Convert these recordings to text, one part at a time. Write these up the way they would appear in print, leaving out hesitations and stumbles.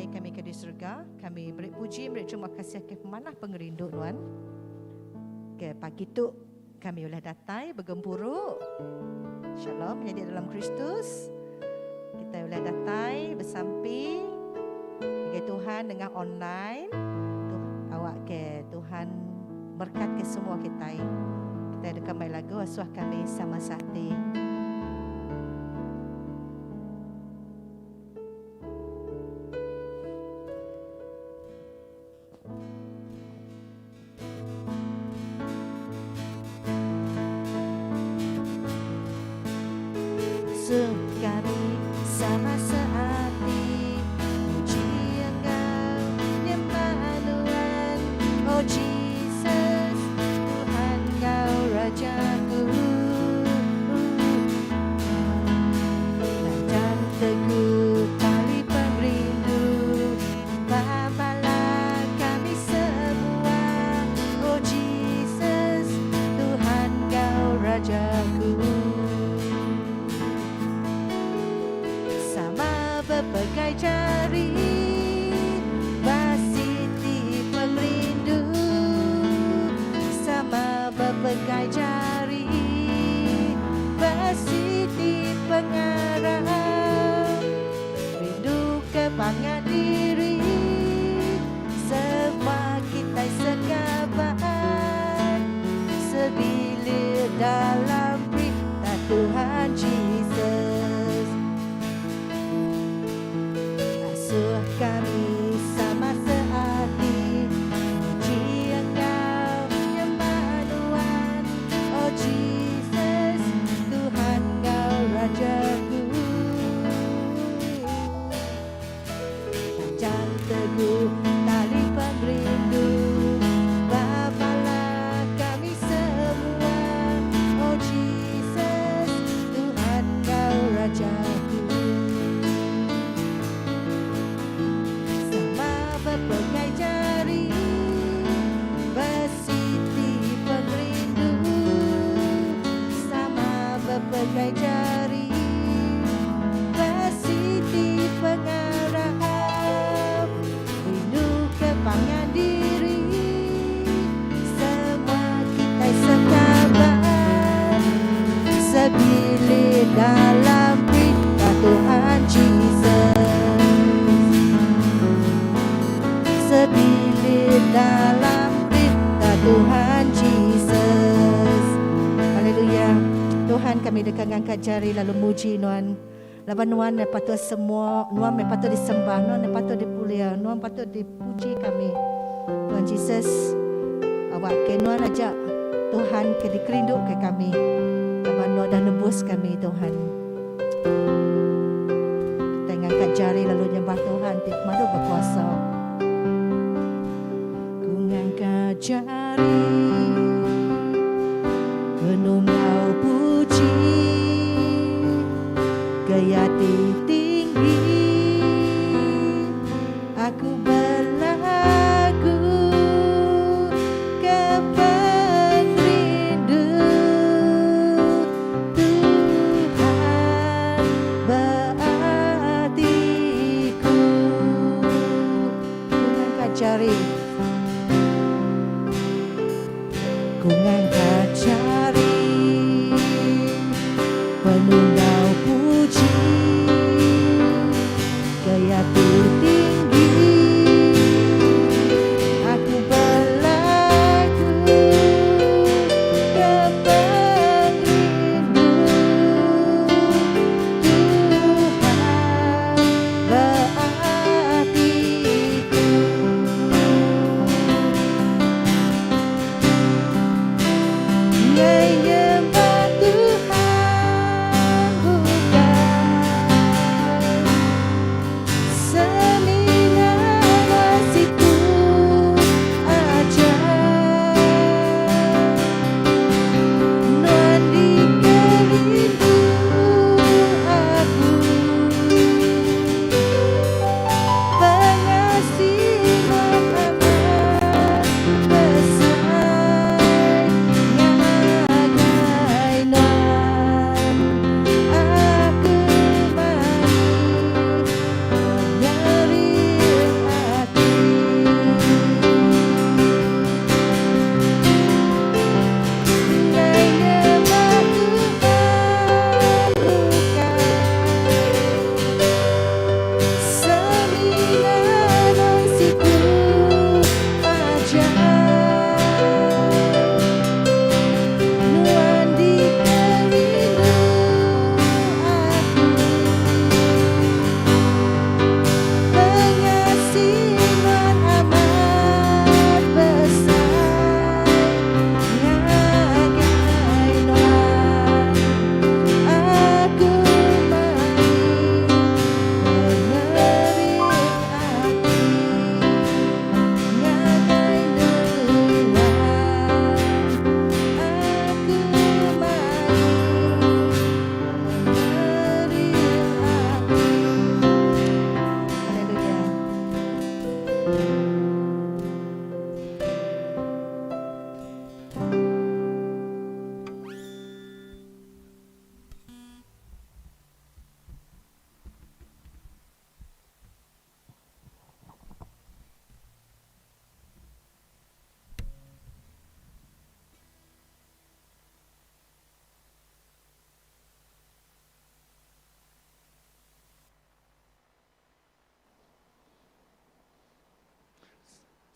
Bapa kami ke di surga, kami beri puji, beri terima kasih ke pemanah pengerindu Tuhan. Ke pagi tu kami boleh datang bergemburu. Shalom jadi dalam Kristus. Kita boleh datang bersampi dengan Tuhan dengan online. Awak ke Tuhan berkat ke semua kita. Kita ada kembali lagu asuh kami sama sakti. Kami sama sehati, puji Engkau nyembah Tuhan, oh Jesus, Tuhan Kau Rajaku. Dan teguh tali perindu, bawalah kami semua, oh Jesus, Tuhan Kau Rajaku. Berbagai jari Basiti pemerindu, sama berbagai jari Basiti pengarah, rindu kepangan diri semua kita sekabat, sebilir dalam berita Tuhan Jesus. Asuh kami sama sehati, puji Engkau nyembah Tuhan, oh Jesus, Tuhan Kau Rajaku. Panjang teguh tali perindu, bawalah kami semua, oh Jesus, Tuhan Kau Rajaku. Berbagai jari Basiti perindu, sama berbagai jari Basiti pengarah, rindu kepangan diri semua kita sekabat, sebilir dalam berita Tuhan Jesus. Sebilir dalam berita Tuhan Jesus. Haleluya. Tuhan kami dekat angkat jari lalu muji Tuhan. Laban Tuhan yang patut semua, Tuhan yang patut disembah, Tuhan yang patut dipulia, Tuhan patut dipuji kami. Tuhan Jesus, awak ke Tuhan ajak Tuhan ke dikerindu ke kami. Laban Tuhan dah nebus kami Tuhan. Kita angkat jari lalu nyembah Tuhan, Maha berkuasa. Jari penungau puji, gaya tinggi aku berlagu kepada rindu Tuhan berartiku. Mengangkat jari, ku ngangkat jari penungau puji, gaya tinggi aku berlagu kepada rindu Tuhan berartiku. Menyembah Tuhan,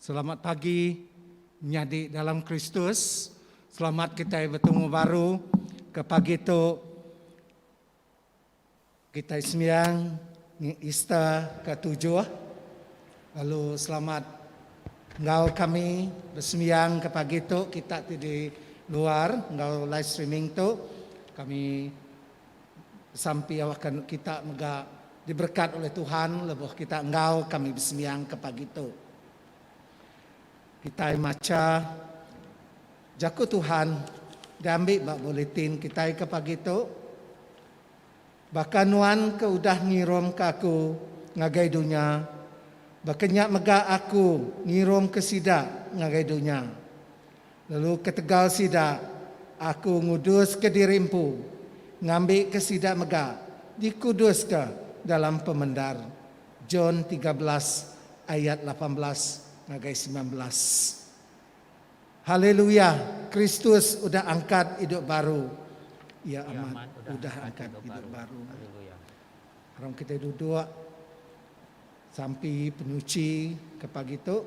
Selamat pagi menjadi dalam Kristus. Selamat kita bertemu baru ke pagi itu. Kita sembiang Easter ke-7. Lalu selamat engkau kami bersembiang ke pagi itu. Kita di luar, engkau live streaming tu. Kami sampai akan kita mega diberkat oleh Tuhan. Lepas kita engkau kami bersembiang ke pagi itu. Kita maca Jaku Tuhan diambil bak buletin kita ke pagi itu. Bahkan nuan ke udah ngirom ke aku ngagai dunia. Bakenyak mega aku ngirom ke sida ngagai dunia. Lalu ketegal sida aku ngudus ke dirimpu. Ngambil ke sida mega dikudus ke dalam pemendar. John 13 ayat 18 ngagai 19. Haleluya, Kristus udah angkat hidup baru. Ya amat, udah angkat hidup baru. Haram kita duduk sampai penyuci ke pagi itu.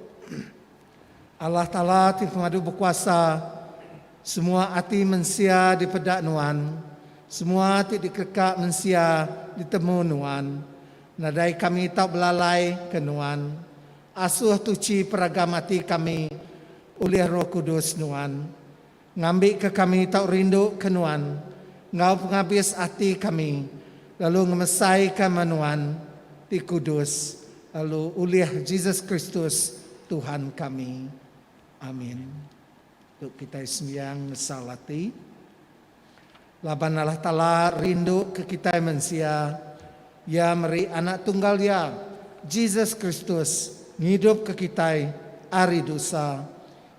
Allah Ta'ala ti pengadu berkuasa. Semua hati mensia di pedak nuan. Semua hati dikekak mensia ditemu nuan. Nadai kami tak belalai ke nuan. Asuh tuci peragam hati kami oleh Roh Kudus nuan. Ngambil ke kami tak rindu ke nuan. Ngau penghabis hati kami. Lalu ngemesai ke nuan di Kudus. Lalu oleh Jesus Kristus Tuhan kami. Amin. Untuk kita sembiang salati. Laban Allah Ta'ala rindu ke kita manusia. Ya meri anak tunggal ya. Jesus Kristus. Hidup ke kita hari dosa.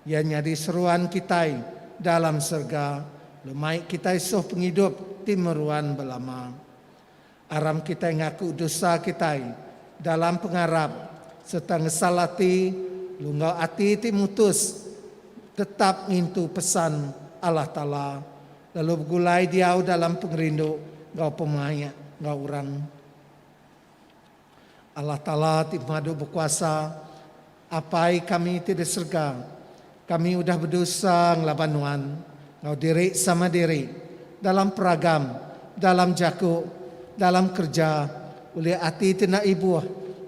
Ia nyadi seruan kita dalam surga. Lemai kita soh penghidup timeruan belama. Aram kita ngaku dosa kita dalam pengarap. Serta ngesalati lunggau hati timutus. Tetap ngintu pesan Allah Ta'ala. Lalu bergulai dia dalam pengerindu. Ngau pemaya, ngau orang. Allah Ta'ala timadu berkuasa. Apai kami tidak serga. Kami udah berdosa ngelaban nuan. Ngau diri sama diri. Dalam peragam. Dalam jaku. Dalam kerja. Oleh hati tenang ibu.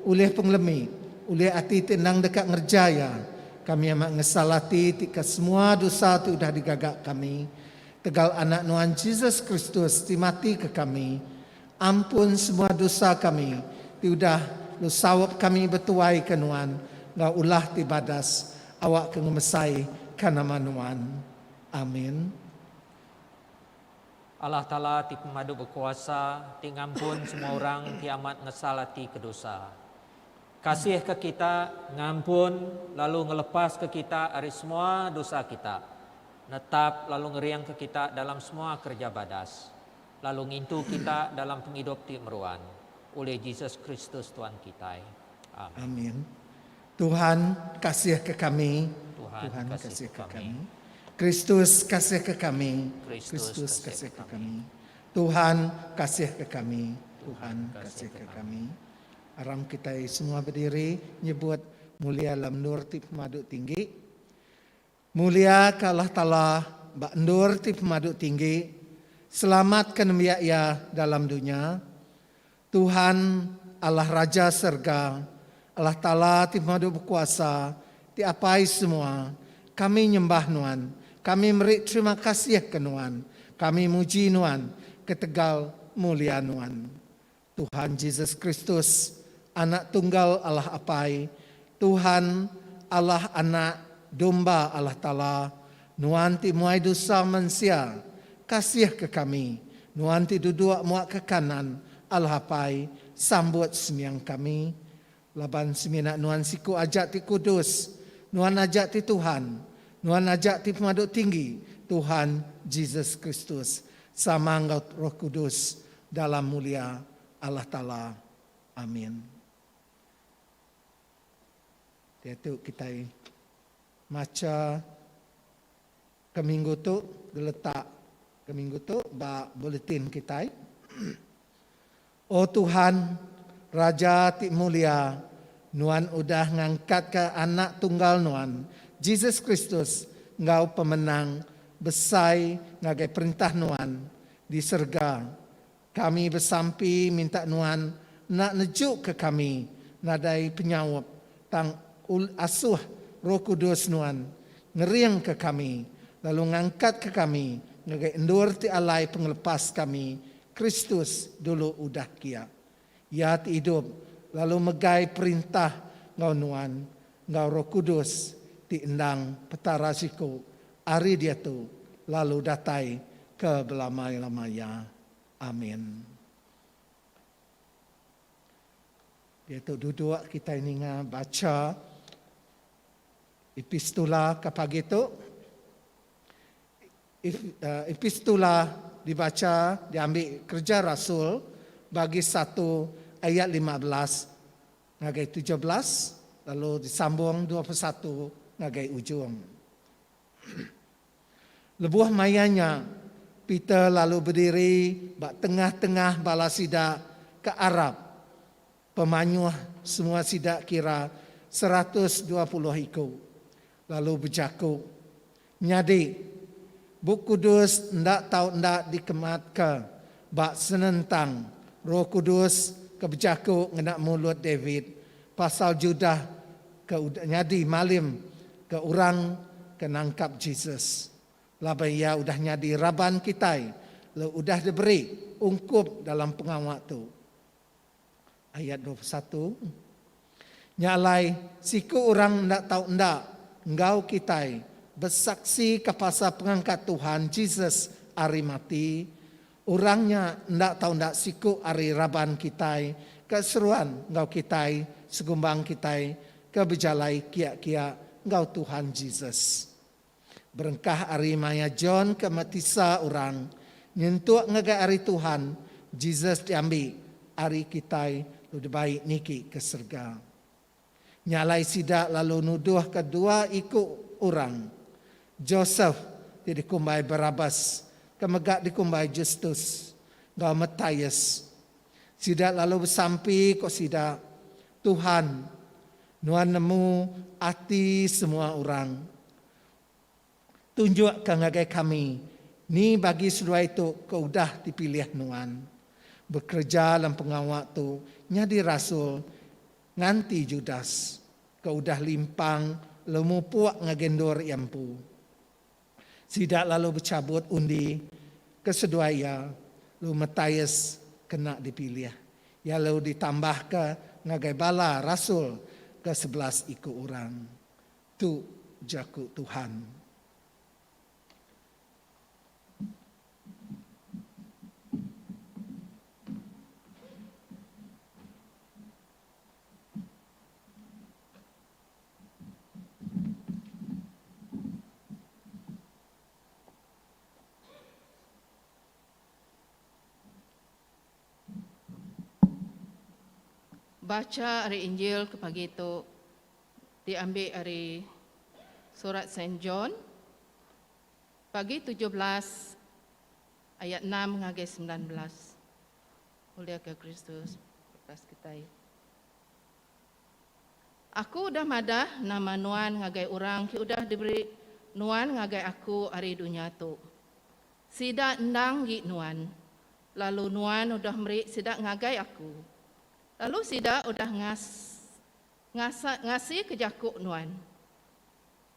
Oleh penglemi. Oleh hati tenang dekat ngerjaya. Kami amat ngesalati tika semua dosa tu udah digagak kami. Tegal anak nuan Jesus Kristus timati ke kami. Ampun semua dosa kami. Tiudah lu sawap kami betuai ke nuan. Ngau ulah tibadas. Awak ke ngemesai ke nama nuan. Amin. Allah Ta'ala ti pemadu berkuasa. Ti ngampun semua orang ti amat ngesalati ke dosa. Kasih ke kita ngampun. Lalu ngelepas ke kita dari semua dosa kita. Netap lalu ngeriang ke kita dalam semua kerja badas. Lalu ngintu kita dalam penghidup ti meruan. Oleh Jesus Kristus Tuhan kita. Amin. Amin. Tuhan kasih ke kami. Tuhan kasih ke kami. Kristus kasih ke kami. Kristus kasih ke kami. Tuhan kasih ke kami. Tuhan kasih ke kami. Aram kita semua berdiri nyebut mulia lam nur ti pemaduk tinggi. Mulia ke Allah Ta'ala bak nur ti pemaduk tinggi. Selamatkan ya dalam dunia. Tuhan Allah Raja Surga, Allah Ta'ala timadu berkuasa, tiapai semua. Kami nyembah nuan, kami beri terima kasih ke nuan, kami muji nuan, ketegal mulia nuan. Tuhan Jesus Kristus, anak tunggal Allah apai, Tuhan Allah anak domba Allah Ta'ala, nuan ti muai dosa manusia, kasih ke kami, nuan ti duduk muak ke kanan, Allah apai sambut sembiang kami. Laban semina nuan siku ajak ti kudus. Nuan ajak ti Tuhan. Nuan ajak ti pemaduk tinggi. Tuhan Jesus Kristus. Sama engkau Roh Kudus. Dalam mulia Allah Ta'ala. Amin. Itu kita maca ke minggu tu. Diletak ke minggu tu. Buletin kita. Oh Tuhan, Raja ti mulia, Nuan udah ngangkat ke anak tunggal Nuan, Jesus Kristus, ngau pemenang besai ngagai perintah Nuan di surga. Kami bersampi minta Nuan nak nejuk ke kami, nadai penyawab tang asuh Roh Kudus Nuan, ngeriang ke kami, lalu ngangkat ke kami, ngagai endur ti alai pengelepas kami, Kristus dulu udah kia. Ya ti hidup, lalu megai perintah ngau Nuan, ngau Roh Kudus ti endang petara siku, ari dia tu, lalu datai ke belamai-lamaya. Amin. Dia tu duduk kita ini baca epistula ke pagi tu. Epistula dibaca, diambil Kerja Rasul bagi 1 ayat 15 ngagai 17, lalu disambung 21 ngagai ujung. Lebuh mayanya Peter lalu berdiri bak tengah-tengah bala sidak ke Arab. Pemanyuh semua sidak kira 120 ikut. Lalu berjakuk, nyadi Buku Kudus ndak tahu ndak dikemat ke bak senentang Roh Kudus ke berjakuk ngenak mulut David pasal Judah ke nyadi malim ke orang ke nangkap Jesus. Labai ia udah nyadi raban kita, le udah diberi ungkup dalam pengawak tu. Ayat 21. Nyalai siku orang ndak tahu ndak engkau kita bersaksi kepada pengangkat Tuhan Jesus ari mati. Orangnya ndak tahu ndak siku ari raban kita keseruan engkau kita segumbang kita ke bejalai kia-kia engkau Tuhan Jesus. Berengkah ari maya John ke matisa orang nyentuh ngagai ari Tuhan Jesus diambil ari kita lebih baik niki ke surga. Nyalai sidak lalu nuduh kedua ikut orang. Joseph dikumbai Barabas, kemegak dikumbai Justus, gau Matius. Sidak lalu bersampi kok sidak Tuhan Nuan nemu hati semua orang. Tunjuk ke ngagai kami, ni bagi sedua itu kau dah dipilih Nuan. Bekerja dalam pengawak tu, nyadi rasul, nganti Judas. Kau dah limpang, lemu puak ngagendor yampu. Sidak lalu bercabut undi, kesedua ya, lu Matius kena dipilih. Ya lalu ditambah ke ngagai bala rasul, ke 11 ikut orang. Tu jaku Tuhan. Baca hari Injil ke pagi itu diambil dari surat Saint John pagi 17 ayat 6 ngagai 19. Mulia ke Kristus bekas kita. Aku udah madah nama Nuan ngagai orang ki udah diberi Nuan ngagai aku hari dunia tu. Sidak endang gi Nuan. Lalu Nuan udah meri sidak ngagai aku. Lalu sidak udah ngasih ke jakuk Nuan.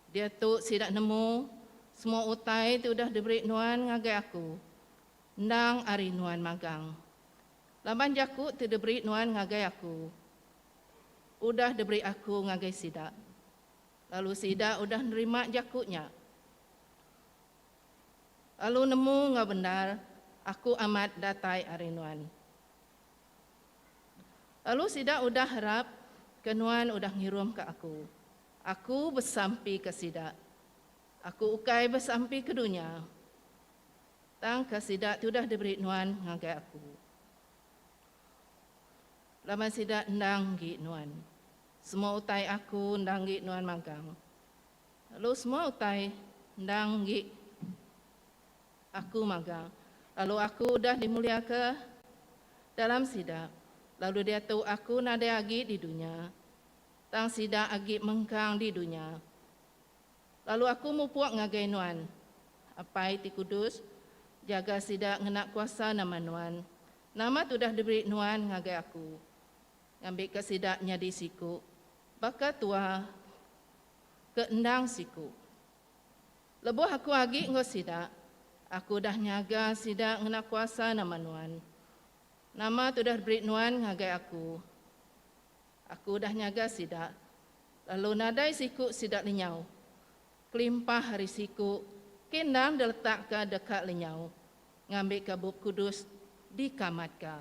Dia tu sidak nemu semua utai tu udah diberi Nuan ngagai aku. Ndang ari Nuan magang. Laban jakuk tu diberi Nuan ngagai aku. Udah diberi aku ngagai sidak. Lalu sidak udah nerima jakuknya. Lalu nemu ngau benar aku amat datai ari Nuan. Lalu sidak udah harap ke Nuan udah ngirum ke aku. Aku bersampi ke sidak. Aku ukai bersampi ke dunia. Tang ke sidak tu dah diberi Nuan ngagai aku. Lama sidak ndang gi Nuan. Semua utai aku ndang gi Nuan magang. Lalu semua utai ndang gi aku magang. Lalu aku udah dimulia ke dalam sidak. Lalu dia tahu aku nada lagi di dunia. tang sida agi mengkang di dunia. Lalu aku mupuak ngagai nuan, apai ti kudus, jaga sida ngenak kuasa nama nuan. Nama tu dah diberi nuan ngagai aku. Ngambil ke sida nyadi siku, baka tua ke endang siku. Lebuh aku agi ngo sida, aku dah nyaga sida ngenak kuasa nama nuan. Nama tu dah diberi nuan ngagai aku. Aku dah nyaga sida, lalu nadai siku sida linyau. Kelimpah hari siku, kendang diletak ke dekat linyau, ngambil ke bub kudus di kamat ka.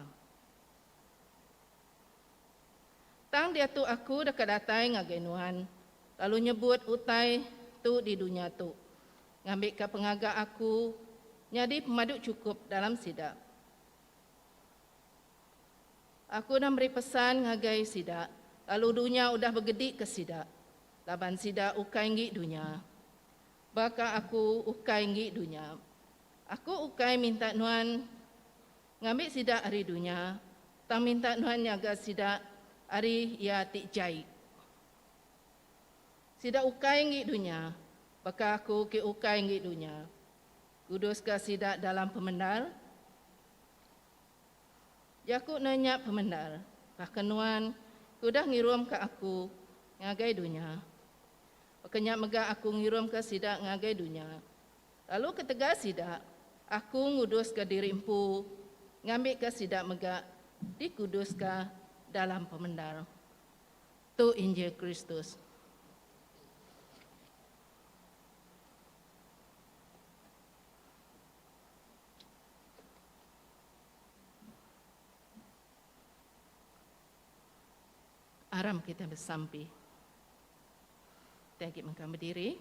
Tang dia tu aku dekat datai ngagai nuan, lalu nyebut utai tu di dunia tu, ngambil ke pengagak aku, nyadi pemaduk cukup dalam sida. Aku dah beri pesan ngagai sida, lalu dunia udah bergedik ke sida, laban sida ukai ngi dunia. Baka aku ukai ngi dunia. Aku ukai minta nuan ngambil sida hari dunia, tang minta nuan nyaga sida hari ia tik jai. Sida ukai ngi dunia, baka aku ke ukai ngi dunia. Kudus ka sida dalam pemendal. Jakuk nanya pemendal, bahkan nuan kudah ngirum ke aku ngagai dunia. Kenyak megah aku ngirum ke sida ngagai dunia. Lalu ketega sida, aku ngudus ke diri empu, ngambil ke sida megah, dikudus ke dalam pemendal. Tu Injil Kristus. Aram kita bersampi. Kita mengkam berdiri.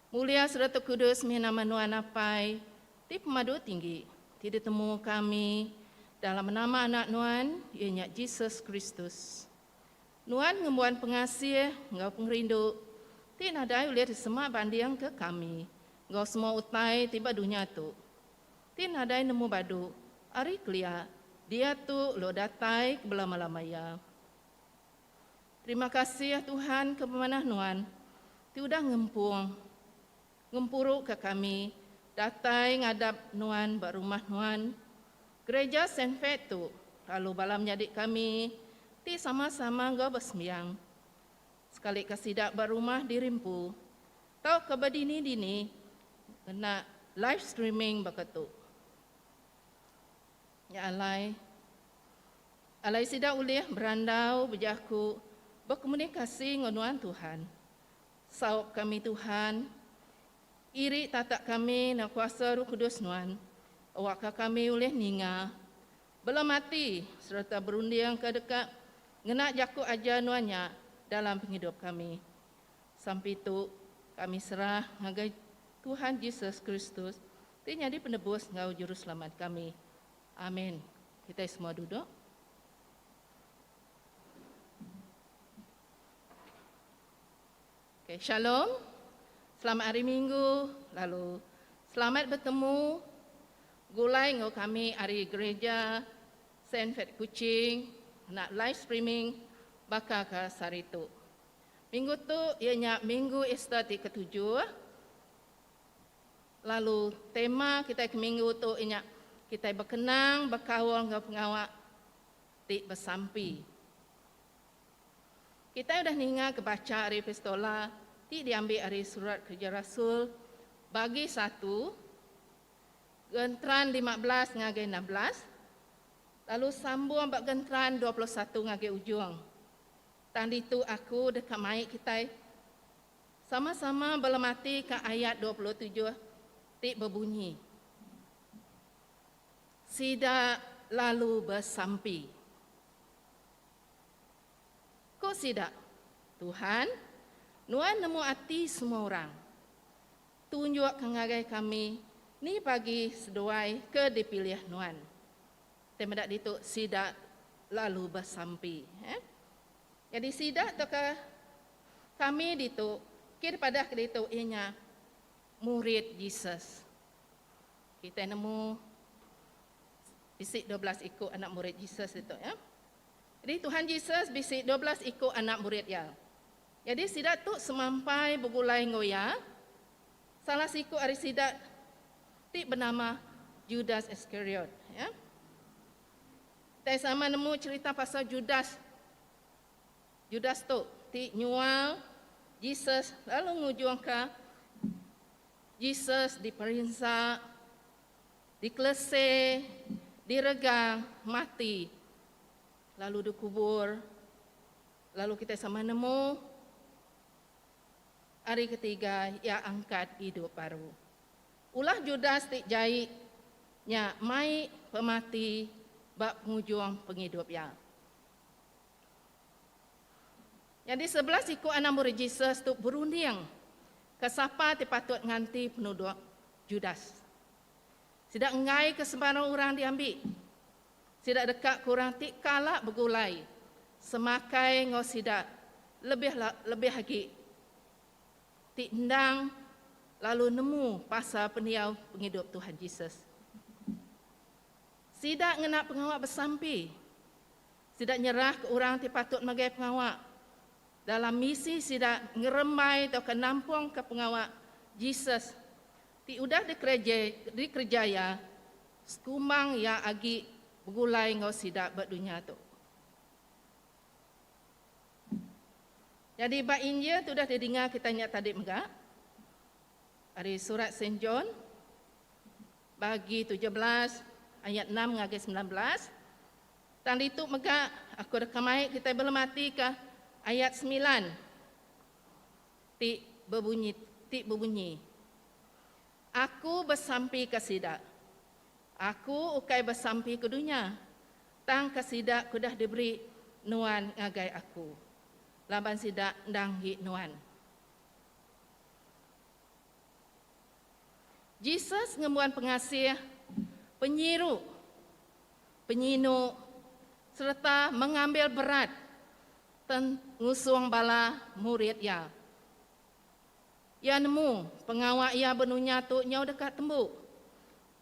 Mulia Seratu Kudus nama Nuan Apai, di pemadu tinggi, tidak temu kami dalam nama anak Nuan, ianya Yesus Kristus. Nuan ngembuan pengasih, ngau pengerindu, tidak ada ulihat semua bandiang ke kami, ngau semua utai tiba dunia tu. Tidak ada nemu badu, ari kelia, dia tu lo datai belama-lamaya. Terima kasih ya Tuhan ke pemanah Nuan, tiudah ngempuruk ke kami, datai ngadap Nuan berumah Nuan, gereja Saint Fetu, lalu balam nyadik kami, ti sama-sama ngau bersembiang. Sekali kesidak berumah dirimpu, tau kebadini-dini, kena live streaming beketuk. Ya alai sidak ulih berandau bejaku, berkomunikasi dengan Tuhan. Saup kami Tuhan, iri tatak kami na kuasa Roh Kudus Nuan, awak kami oleh ninga, belum mati serta berundiang ke dekat, ngenak jaku aja Nuannya dalam penghidup kami. Sampai itu kami serah ngagai Tuhan Yesus Kristus, dia jadi penebus ngau juru selamat kami. Amin. Kita semua duduk. Okay, shalom, selamat hari Minggu, lalu selamat bertemu gulai ngau kami hari gereja Saint Fet Kuching, nak live streaming baka ke saritu. Minggu tu ianya minggu Easter ke-7. Lalu tema kita ke minggu tu ianya kita berkenang berkawal ngau pengawak ti bersampi. Kita sudah ninga kebaca hari epistola, diambil hari surat kerja Rasul, bagi 1, gentran 15 ngagai 16, lalu sambung ambak gentran 21 ngagai ujung. Tadi itu aku dekat maik kita, sama-sama belemati ke ayat 27, tik berbunyi. Sida lalu bersampi. Kok sidak? Tuhan, Nuan nemu hati semua orang. Tunjuk kengagai kami, ni pagi seduai ke dipilih Nuan. Temedak dituk sidak lalu bersampi. Jadi sidak tu ke kami dituk, kira pada dituk ianya murid Yesus. Kita nemu bisik 12 ikut anak murid Yesus itu ya. Jadi Tuhan Yesus bisi 12 ikut anak murid ya. Jadi sidak tu semampai bergulai ngoya. Salah siku ari sidak ti bernama Judas Iscariot ya. Saya sama nemu cerita pasal Judas. Judas tu ti nyual Yesus lalu ngujuang ke Yesus diperiksa, dikelese, diregang, mati. Lalu dikubur. Lalu kita sama nemu hari ketiga ia angkat hidup baru. Ulah Judas ti jai nya mai pemati bak pengujuang penghidup ya. Jadi 11 ikut anak murid Yesus tu berunding ke siapa ti patut nganti penuduh Judas. Sidak ngai ke sembarang orang diambil. Sidak dekat kurang ti kalak bergulai. Semakai ngau sidak lebih lagi ti endang lalu nemu pasal peniau penghidup Tuhan Yesus. Sidak ngenak pengawak bersampi. Sidak nyerah ke orang ti patut magai pengawak. Dalam misi sidak ngeremai atau kenampung ke pengawak Yesus. Ti udah dikerjaya sekumang ya agi bergulai ngau sidak berdunia tu. Jadi bab Injil tu dah didengar kita ingat tadi megak. Dari surat Saint John bagi 17 ayat 6 ngagi 19. Tadi tu megak aku rekam ayat kita belum mati ke ayat 9. Ti berbunyi. Aku bersampi ke sidak. Aku ukai bersampi ke dunia. Tang ke sidak ku dah diberi nuan ngagai aku. Laban sidak ndang hi nuan. Jesus ngemuan pengasih, penyiru, penyinu, serta mengambil berat ngusung bala murid ya. Ya nemu pengawak ya benunya tu nyau dekat tembuk.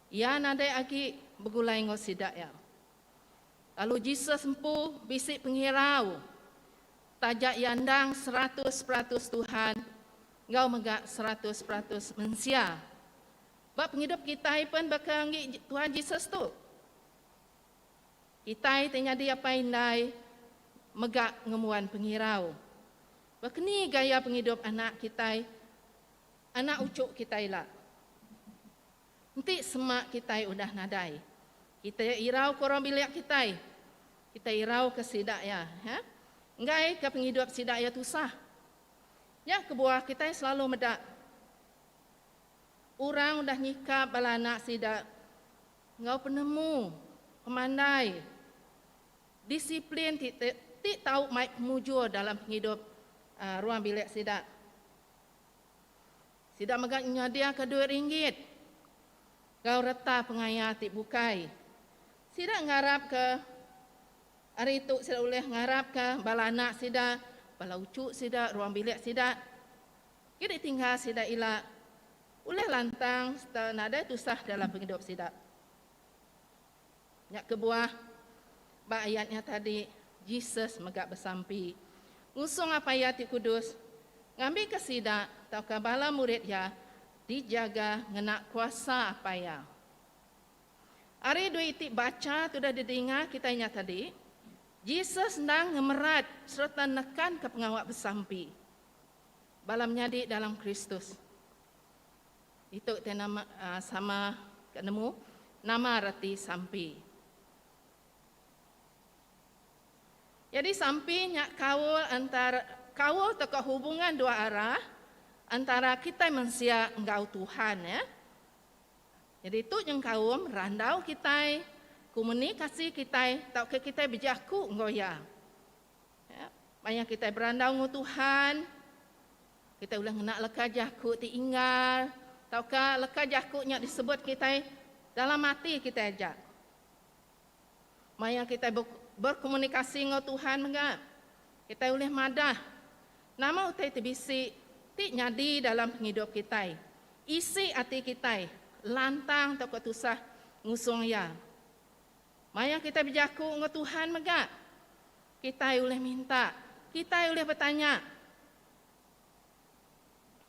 Ya nadai aki bergulai ngau sidak ya. Lalu Jesus empu bisik penghirau. Tajak yandang 100% Tuhan. Ngau megak 100% manusia. Bab penghidup kita pun bakal Tuhan Jesus tu. Kita tanya dia apa indai megak ngemuan penghirau. Bakni gaya penghidup anak kita, anak ucuk kita lah. Nanti semak kita udah nadai. Kita irau korang bilik kita. Kita irau ke sidak ya. Enggak ke penghidup sidak ya tu sah. Ya kebuah kita selalu medak. Orang dah nyikap bala anak sidak. Engkau penemu, pemandai, disiplin, tik tahu mai mujur dalam penghidup ruang bilik sidak. Sidak megak nyadia ke RM2. Kau reta pengayah tik bukai. Sidak ngarap ke hari itu sidak boleh ngarap ke bala anak sidak, bala ucuk sidak, ruang bilik sidak. Kita tinggal sidak ilak. Oleh lantang nada itu sah dalam penghidup sidak. Nyak kebuah bab ayatnya tadi Jesus megak bersampi. Ngusung apa ayat kudus. Ngambil ke sidak atau ke bala murid ya dijaga ngenak kuasa apa ya. Hari dua itik baca tu dah didengar kita ingat tadi. Jesus sedang ngemerat serta nekan ke pengawak bersampi. Balam nyadi dalam Kristus. Itu nama sama ketemu nama arti sampi. Jadi sampi nyak kawul atau hubungan dua arah antara kita manusia engkau Tuhan ya. Jadi itu yang kawum randau kita, komunikasi kita, tau ke kita berjaku ngoya. Ya, banyak kita berandau dengan Tuhan. Kita ulang nak leka jaku tinggal. Taukah leka jakuknya disebut kita dalam hati kita ajak. Maya kita berkomunikasi dengan Tuhan enggak? Kita boleh madah. Nama utai terbisi tik nyadi dalam hidup kita. Isi hati kita lantang atau ketusah ngusung ya. Maya kita berjaku dengan Tuhan enggak? Kita boleh minta, kita boleh bertanya.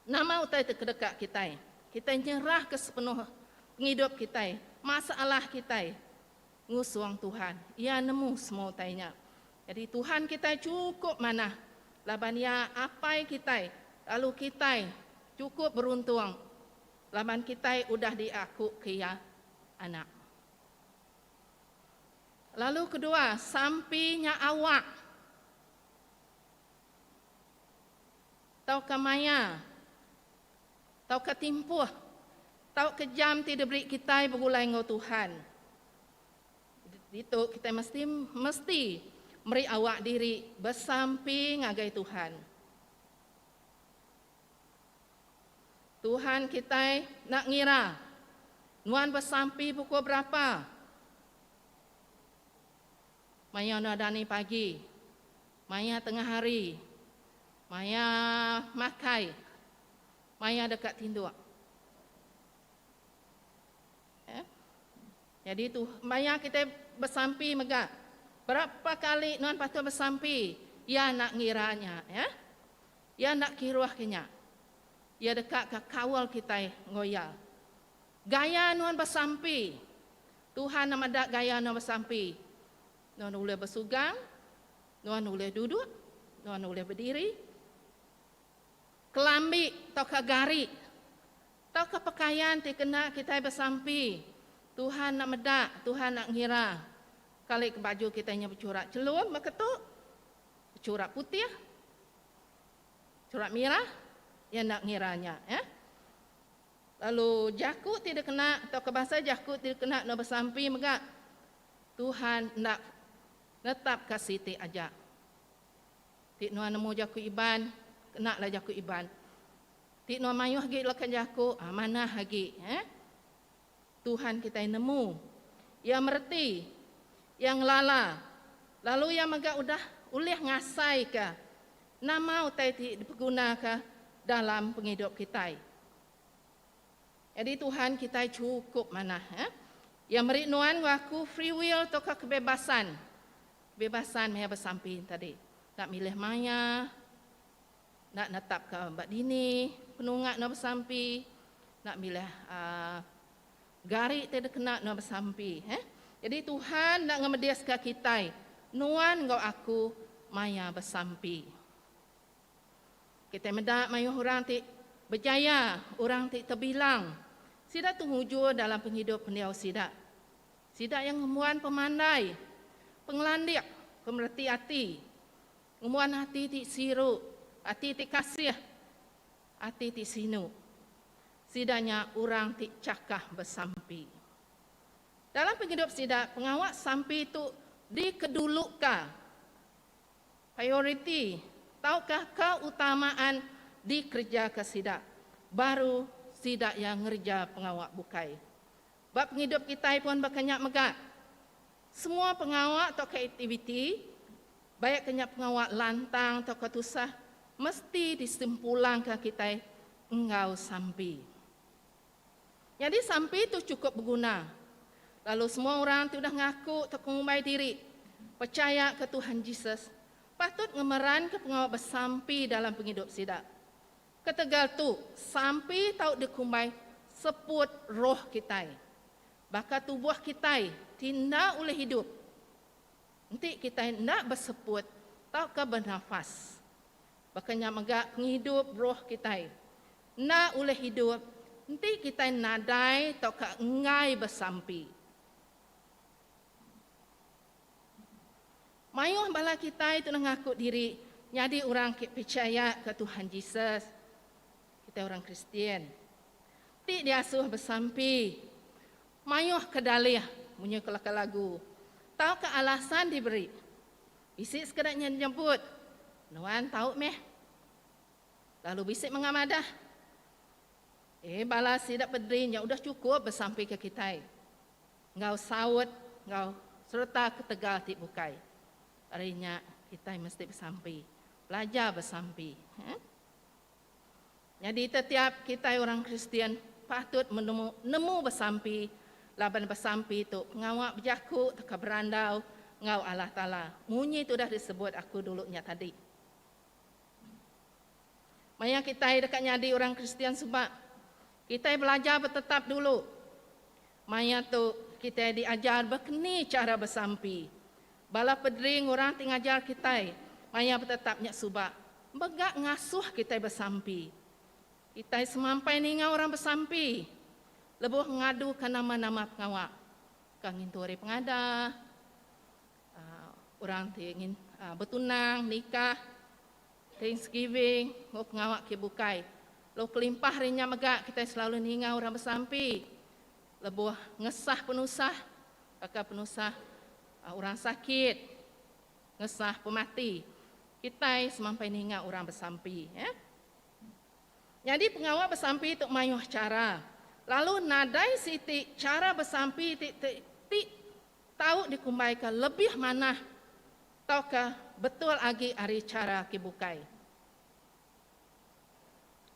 Nama utai terdekat kita. Kita nyerah ke sepenuh penghidup kita, masalah kita. Ngusuang Tuhan, ia nemu semua utainya. Jadi Tuhan kita cukup mana? Laban ia apai kita, lalu kita cukup beruntung. Laban kita udah diakuk ke ia anak. Lalu kedua, sampinya awak. Tau ke maya, tau ke timpuh, tau ke jam tidak beri kita bergulai ngau Tuhan. Itu kita mesti beri awak diri bersampi ngagai Tuhan. Tuhan kita nak ngira, nuan bersampi pukul berapa? Maya nadani pagi, maya tengah hari, maya makai, maya dekat tinduk. Jadi tu maya kita bersampi megak. Berapa kali nuan patut bersampi? Ya nak ngiranya, ya. Ya nak kiruah kenya. Ya dekat ke kawal kita ngoya. Gaya nuan bersampi. Tuhan nama dak gaya nuan bersampi. Nuan boleh bersugang, nuan boleh duduk, nuan boleh berdiri. Kelambi atau ke gari, atau ke pakaian kena kita bersampi. Tuhan nak medak, Tuhan nak ngira. Kali ke baju kita nya bercorak celur, maketuk, bercorak putih, corak merah, yang nak ngiranya. Ya? Lalu jakut tidak kena, atau ke bahasa jakut tidak kena nak bersampi, megak. Tuhan nak netap kasih ti aja. Ti nuan nemu jakut iban, kena lah jakut iban. Ti nuan mayuh hagi lakan jakut, mana hagi. Tuhan kita yang nemu, yang merti, yang lala, lalu yang megak udah ulih ngasai ke, nama utai dipergunakan dalam penghidup kita. Jadi Tuhan kita cukup mana? Yang beri nuan waku free will atau kebebasan, kebebasan mereka bersampi tadi, nak milih maya, nak netap ke mbak dini, penunggak nak bersampi, nak milih gari tidak kena nak bersampi. Jadi Tuhan nak ngemediaskan kita. Nuan ngau aku maya bersampi. Kita medak mayu orang ti berjaya, orang ti terbilang. Sidak tunggu dalam penghidup pendiau sidak. Sidak yang ngemuan pemandai, penglandik, pemerhati hati. Ngemuan hati ti siru, hati ti kasih, hati ti sinu. Sidaknya orang ti cakah bersampi. Dalam penghidup sidak, pengawak sampi itu dikedulukan. Priority, tahukah keutamaan dikerja ke sidak. Baru sidak yang ngerja pengawak bukai. Bab penghidup kita pun berkenyak megak. Semua pengawak atau ke aktiviti, baik kenyak pengawak lantang atau ketusah, mesti disimpulan ke kita engkau sampi. Jadi sampai itu cukup berguna. Lalu semua orang itu sudah ngaku terkumbai diri, percaya ke Tuhan Yesus. Patut ngemeran ke pengawal bersampi dalam penghidup sidak. Ketegal tu sampai tahu dikumbai seput roh kita. Bakal tubuh kita tidak boleh hidup. Nanti kita tidak berseput, tahu ke bernafas. Bakal megak penghidup roh kita. Tidak boleh hidup. Nanti kita nadai atau ngai bersampi. Mayuh bala kita itu mengaku diri, jadi orang percaya ke Tuhan Yesus. Kita orang Kristian. Ti diasuh bersampi. Mayuh kedalih, punya kelakar lagu. Tahu ke alasan diberi. Bisik sekedar nyebut. Nuan tahu meh. Lalu bisik mengamadah. Balas tidak pedrinya, udah cukup bersampai ke kita. Ngau sawut, ngau serta ketegal ti bukai. Harinya kita mesti bersampai, belajar bersampai. Jadi setiap kita orang Kristian patut nemu bersampai, laban bersampai itu pengawak berjaku, teka berandau, ngau Allah Ta'ala. Munyi itu dah disebut aku dulunya tadi. Maya kita dekat nyadi orang Kristian sebab kita belajar bertetap dulu. Maya tu kita diajar berkeni cara bersampi. Bala pedring orang tingajar kita. Maya bertetapnya subak. Begak ngasuh kita bersampi. Kita semampai ni ngau orang bersampi. Lebuh ngadu ke nama-nama pengawak. Kangin tuari pengadah. Orang ingin bertunang, nikah, Thanksgiving, mau pengawak ke bukai. Lo kelimpah rinya megak kita selalu ningau orang bersampi. Lebuh ngesah penusah, kakak penusah orang sakit, ngesah pemati. Kita semampai ningau orang bersampi. Ya? Jadi pengawak bersampi itu mayuh cara. Lalu nadai siti cara bersampi ti tahu dikumbaikan lebih mana. Taukah betul lagi ari cara kibukai.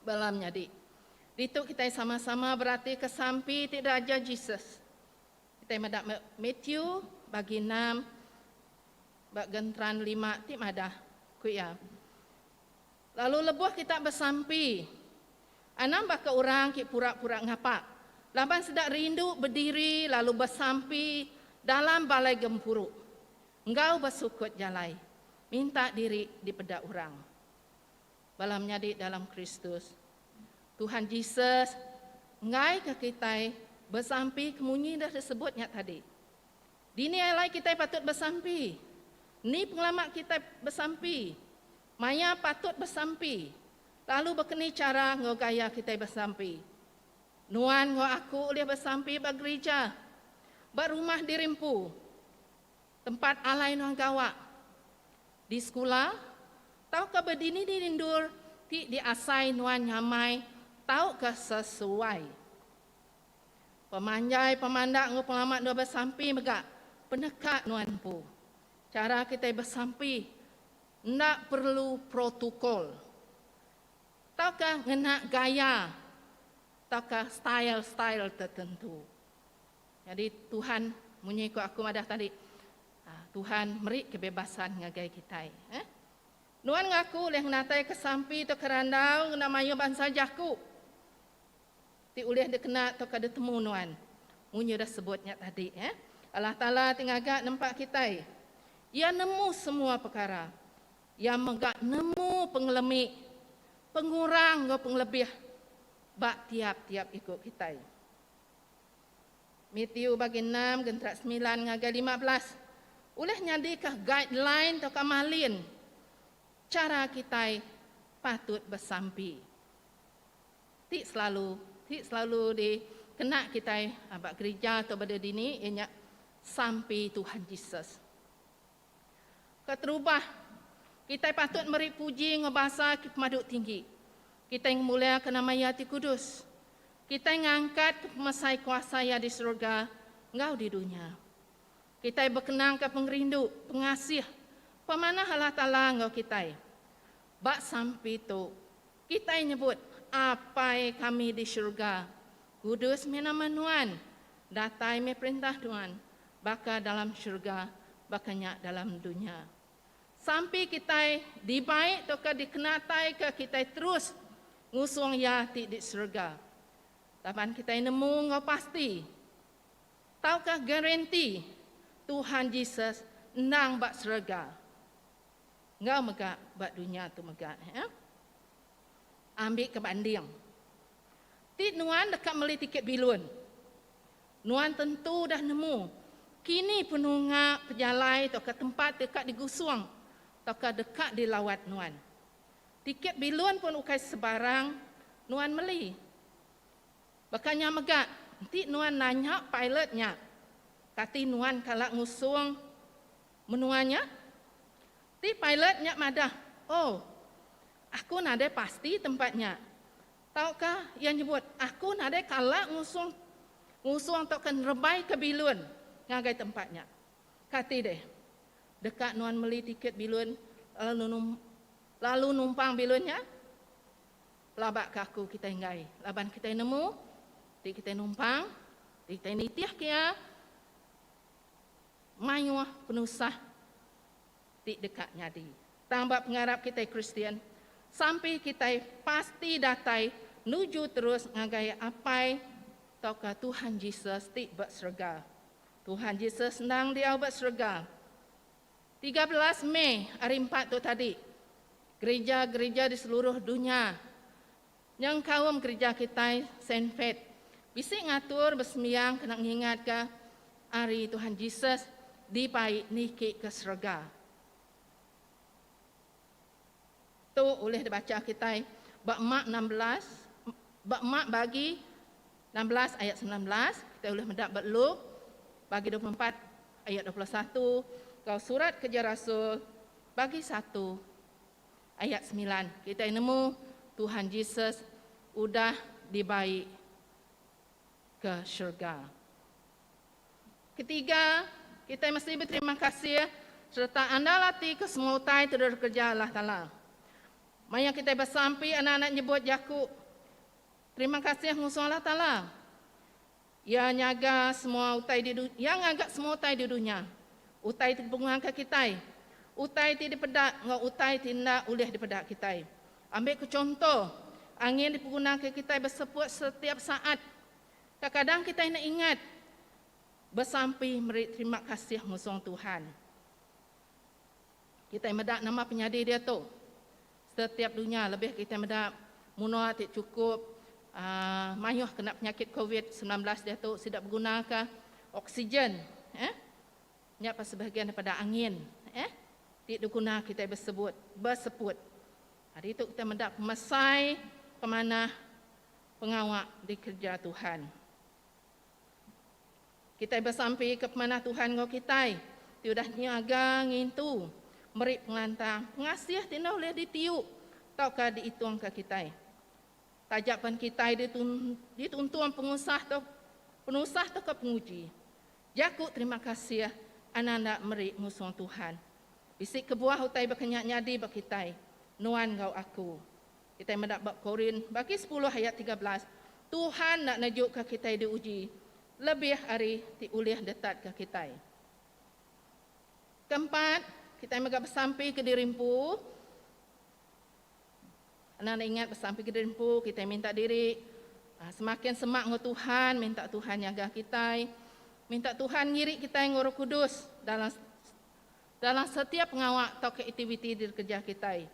Balam jadi. Itu kita sama-sama berarti kesampi tidak aja Jesus. Kita madak Matthew bagi 6 bak gentran 5 ti madah kuya. Lalu lebuh kita bersampi. Anam bak ke orang ki pura-pura ngapa. Laban sedak rindu berdiri lalu bersampi dalam balai gempuruk. Engkau bersukut jalai, minta diri di pedak orang. Balam nyadi dalam Kristus. Tuhan Yesus, ngai ke kita bersampi kemunyi dah disebutnya tadi. Dini alai kita patut bersampi. Ni pengalaman kita bersampi. Maya patut bersampi. Lalu berkeni cara ngogaya kita bersampi. Nuan ngo aku boleh bersampi bag gereja. Bak rumah dirimpu. Tempat alai nuan gawak. Di sekolah, tahu ke berdini di lindur, ti diasai nuan nyamai, tahu ke sesuai. Pemanjai, pemandak, ngu pengalaman dua bersampi megak, penekat nuan pu. Cara kita bersampi, ndak perlu protokol. Tahu ke ngenak gaya, tahu ke style-style tertentu. Jadi Tuhan menyikut aku madah tadi, Tuhan beri kebebasan ngagai kita. Nuan ngaku leh natai kesampi to kerandau namanya bangsa jaku. Ti uleh dekena to kada temu nuan. Munyo dah sebutnya tadi. Allah Ta'ala tingaga nampak kita. Ia nemu semua perkara. Ia megak nemu pengelemi. Pengurang ngau penglebih. Bak tiap-tiap ikut kita. Matthew bagi 6, gentrak 9, ngagai 15. Uleh nyadikah guideline atau kamalin cara kita patut bersampi. Ti selalu dikena kita abak gereja atau pada dini ianya sampi Tuhan Yesus. Keterubah kita patut meri puji ngebasa kemaduk tinggi. Kita yang mulia ke nama Yati Kudus. Kita yang angkat ke pemasai kuasa ya di surga, engkau di dunia. Kita berkenang ke pengerindu, pengasih, pemanah Allah Ta'ala engkau kita. Bak sampai itu, kita nyebut, apa kami di syurga. Kudus menama Tuhan, datai me perintah Tuhan, baka dalam syurga, bakanya dalam dunia. Sampai kita dibaik atau dikenatai ke kita terus ngusung yati di syurga. Tapan kita nemu engkau pasti. Tahukah garanti Tuhan Yesus nang bak syurga. Engkau megak bak dunia tu megak. Ambil ke banding. Ti nuan dekat beli tiket bilun. Nuan tentu dah nemu. Kini penunga pejalai atau ke tempat dekat di Gusuang. Atau ke dekat di lawat nuan. Tiket bilun pun ukai sebarang nuan beli. Bakanya megak. Nanti nuan nanya pilotnya. Kati nuan kalak ngusung menuanya. Ti pilotnya madah. Oh, aku nade pasti tempatnya. Tahukah yang nyebut, aku nade kalak ngusung token rebai ke bilun. Ngagai tempatnya. Kati deh. Dekat nuan beli tiket bilun. Lalu numpang bilunnya. Labak ke aku kita inggai. Laban kita nemu. Ti kita numpang. Ti kita nitiah kia. mayuah penusah di dekat nyadi. Tambah pengarap kita Kristian, sampai kita pasti datai nuju terus ngagai apai toka Tuhan Yesus ti berserga. Tuhan Yesus nang dia berserga. 13 Mei hari 4 tu tadi, gereja-gereja di seluruh dunia yang kaum gereja kita Saint Faith bisik ngatur bersembiang kena ingat ke hari Tuhan Yesus dipai niki ke surga. Tu boleh dibaca kita bab Mak 16, bab Mak bagi 16 ayat 19, kita boleh mendapat Luk bagi 24 ayat 21, kau surat Kerja Rasul bagi 1 ayat 9. Kita nemu Tuhan Yesus udah dibaik ke syurga. Ketiga, kita mesti berterima kasih serta anda latih ke semua utai terus kerja Allah Ta'ala. Maya kita bersampai anak-anak nyebut Yakub. Terima kasih musuh Allah Ta'ala. Ya nyaga semua utai di dunia, yang agak semua utai di dunia. Utai ti penguang ke kita. Utai ti dipedak, ngau utai tindak ulih dipedak kita. Ambil ke contoh, angin digunakan ke kita berseput setiap saat. Kadang-kadang kita nak ingat bersampai meri terima kasih musuh Tuhan. Kita medak nama penyadir dia tu. Setiap dunia lebih kita medak munua tak cukup mayuh kena penyakit COVID-19 dia tu tidak menggunakan oksigen. Nyapa sebahagian daripada angin. Tidak guna kita berseput. Hari itu kita mendak mesai kemana pengawak di kerja Tuhan. Kita bersampai ke mana Tuhan ngau kita. Tiudah niaga ngintu. Meri pengantar. Pengasih tidak boleh ditiup. Taukah dihitung ke kita. Tajapan kita dituntun penusah atau ke penguji. Jakut terima kasih anak-anak meri musuh Tuhan. Bisik kebuah utai berkenyak nyadi bagi kita. Nuan kau aku. Kita mendapat Korin bagi 10 ayat 13. Tuhan nak najuk ke kita diuji. Lebih hari diulih detat ke kita. Keempat, kita megak bersampai ke dirimpu. Anak-anak ingat bersampai ke dirimpu, kita minta diri. Semakin semak dengan Tuhan, minta Tuhan jaga kita. Minta Tuhan ngirik kita yang Roh Kudus dalam setiap pengawak atau ke aktiviti di kerja kita.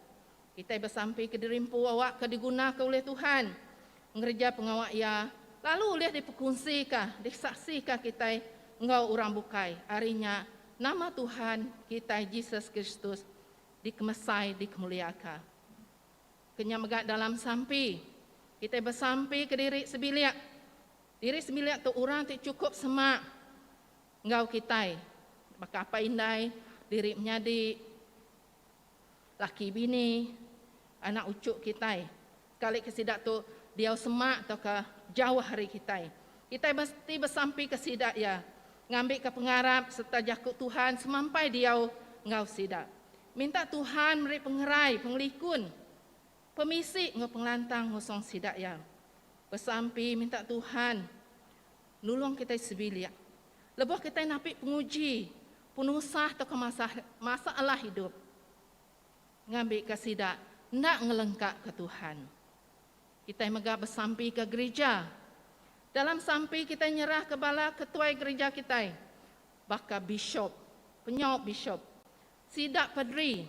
Kita bersampai ke dirimpu awak ke digunakan oleh Tuhan. Ngerja pengawak ya. Lalu oleh diperkongsikah, disaksikan kita engkau orang bukai. Harinya nama Tuhan kita Yesus Kristus dikemesai, dikemuliakan. Kenyamegat dalam sampai. Kita bersampai ke diri sebiliak. Diri sebiliak tu orang tak cukup semak. Engkau kita. Maka apa indai diri menjadi laki bini, anak ucuk kita. Sekali kesidak tu dia semak atau ke jauh hari kita. Kita mesti bersampai ke sidak ya. Ngambil ke pengarap serta jakut Tuhan semampai dia ngau sidak. Minta Tuhan beri pengerai, pengelikun, pemisik ngau penglantang ngosong sidak ya. Bersampai minta Tuhan nulung kita sebiliak. Lepas kita napik penguji, penusah atau ke masalah hidup. Ngambil ke sidak, nak ngelengkak ke Tuhan. Kita megah bersampai ke gereja. Dalam sampai kita nyerah ke bala ketua gereja kita. Baka bishop, penyok bishop. Sidak padri.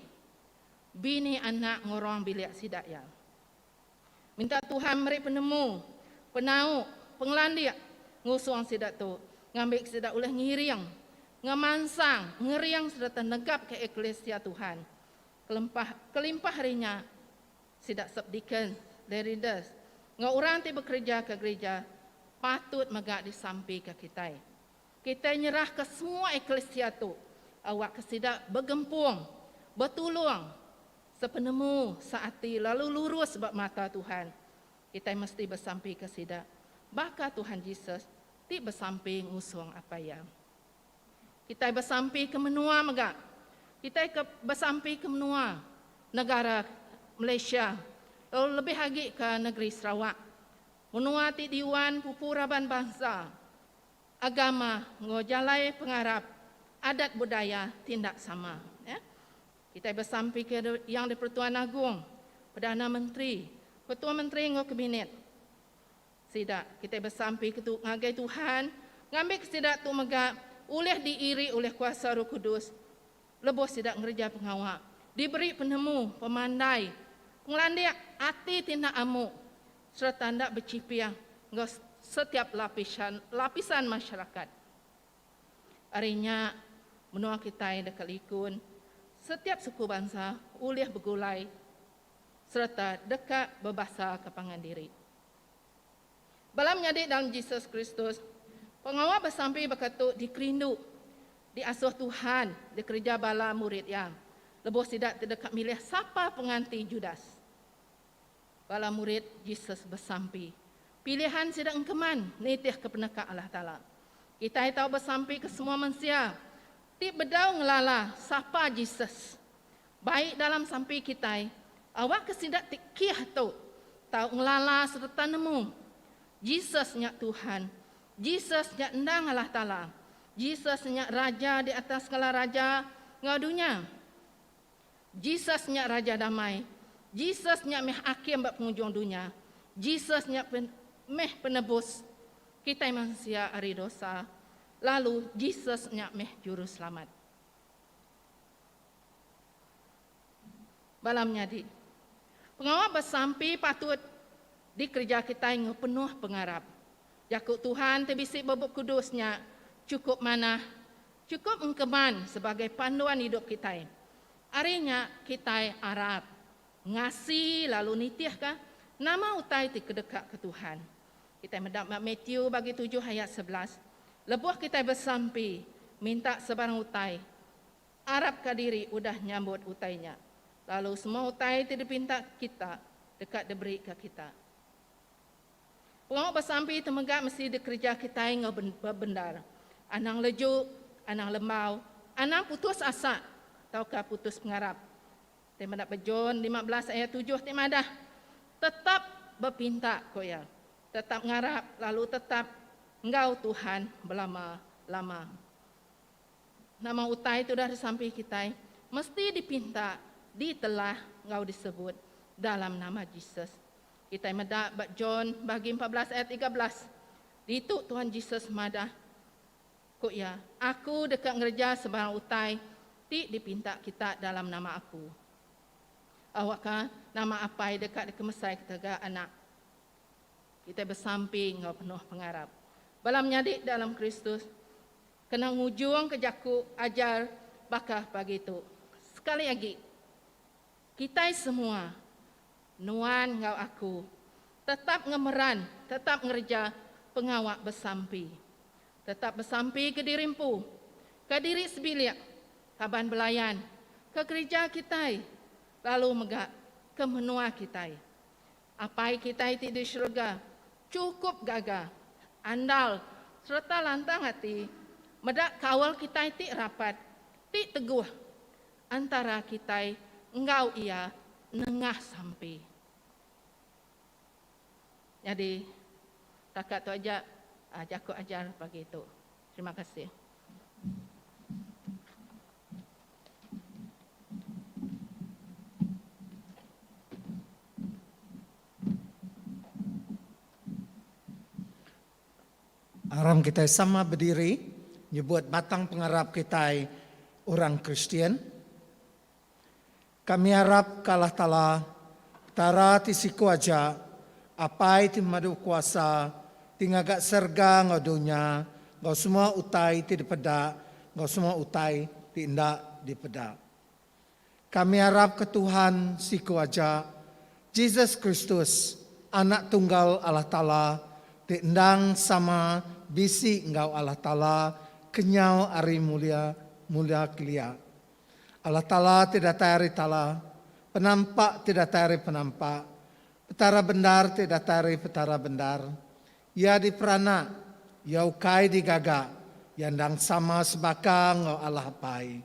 Bini anak ngorong bilik sidak ya. Minta Tuhan beri penemu, penauk, penglandik. Ngusuang sidak tu. Ngambil sidak oleh ngiriang. Ngemansang, ngeriang sudah tenegap ke eklesia Tuhan. Kelimpah harinya. Sidak subdeacon, leaders. Ngau orang ti bekerja ke gereja. Patut megak disampai ke kita. Kita nyerah ke semua eklesia tu. Awak kesidak bergempung, bertulung, sepenemu, saati, lalu lurus sebab mata Tuhan. Kita mesti bersampai ke sidak. Baka Tuhan Yesus ti bersampai ngusung apa yang. Kita bersampai ke menua megak. Kita bersampai ke menua negara Malaysia. Lalu lebih lagi ke negeri Sarawak. Menua ti diwan pupuraban bangsa. Agama ngojalai pengarap adat budaya tindak sama. Ya. Kita bersampai ke yang di-Pertuan Agong, Perdana Menteri, Ketua Menteri ngau Kabinet. Sidak kita bersampai ke tu ngagai Tuhan, ngambil sidak tu megak oleh diiri oleh kuasa Roh Kudus. Lebih sidak ngerja pengawak, diberi penemu, pemandai, pengelandiak hati tindak amuk, serta hendak bercipiang ngau setiap lapisan masyarakat. Harinya menua kita yang dekat likun, setiap suku bangsa ulih bergulai serta dekat berbahasa kepangan diri. Balam menyadik dalam Yesus Kristus, pengawal bersampai berkatut dikerindu, diasuh Tuhan, dikerja bala murid yang lebih tidak terdekat milih siapa pengganti Judas. Bala murid Yesus bersampai, pilihan sedang engkeman, nitih kependekat Allah Ta'ala. Kita tahu bersampai ke semua manusia, ti bedau ngelala siapa Yesus. Baik dalam sampai kita, awak kesidak tikih tu, tahu ngelala serta nemu. Yesus nyak Tuhan, Yesus nyak endang Allah Ta'ala, Yesus nyak Raja di atas segala raja ngau dunia. Yesus nyak Raja damai, Yesus nyak meh hakim bak penghujung dunia, Yesus nyak meh penebus kita manusia ari dosa, lalu Yesus nyak meh juru selamat. Balamnya di pengawal bersampai patut di kerja kita yang penuh pengharap. Jakut Tuhan terbisik bebuk kudusnya cukup mana, cukup engkeman sebagai panduan hidup kita. Arinya kita harap ngasih lalu nitiahkah nama utai ti kedekat ke Tuhan. Kita mendapat Matthew bagi 7 ayat 11. Lebuh kita bersampai minta sebarang utai. Arab ke diri udah nyambut utainya. Lalu semua utai tidak dipinta kita dekat diberi ke kita. Pengawak bersampai temegak mesti dikerja kita yang berbendar. Anang lejuk, anang lembau, anang putus asa, ataukah putus pengharap. Tema nak John 15 ayat 7 tema dah. Tetap berpinta kau ya. Tetap ngarap, lalu tetap engkau Tuhan berlama-lama. Nama utai itu dah sampai kita, mesti dipinta, ditelah engkau disebut dalam nama Yesus. Kita medak bak John bagi 14 ayat 13. Itu Tuhan Yesus madah. Kok ya, aku dekat ngerja sebarang utai, ti dipinta kita dalam nama aku. Awakkah nama apa dekat dikemesai kita anak. Kita bersamping ngau penuh pengharap. Balam nyadik dalam Kristus, kena ngujung ke jaku ajar bakah pagi itu. Sekali lagi, kita semua, nuan ngau aku, tetap ngemeran, tetap ngerja pengawak bersampi. Tetap bersampi ke dirimpu, ke diri sebilik, kaban belayan, ke gereja kita, lalu megak ke menua kita. Apa kita itu di syurga, cukup gagah, andal, serta lantang hati, medak kawal kita itu rapat, ti teguh, antara kita engkau ia nengah sampai. Jadi, takat tu aja, aku ajar pagi itu. Terima kasih. Aram kita sama berdiri, nyebut batang pengharap kita orang Kristian. Kami harap kalah tala, tara tisiku aja, apa itu madu kuasa, tingagak serga ngodunya, ngau semua utai ti dipeda, ngau semua utai ti indak dipeda. Kami harap ke Tuhan siku aja, Yesus Kristus, anak tunggal Allah Ta'ala, ti endang sama bisi engkau Allah Ta'ala, kenyau ari mulia kelia. Allah Ta'ala tidak tayari Ta'ala, penampak tidak tayari penampak, petara bendar tidak tayari petara bendar. Ia diperana, ia ukai digaga, yang dang sama sebakang ngau Allah pai.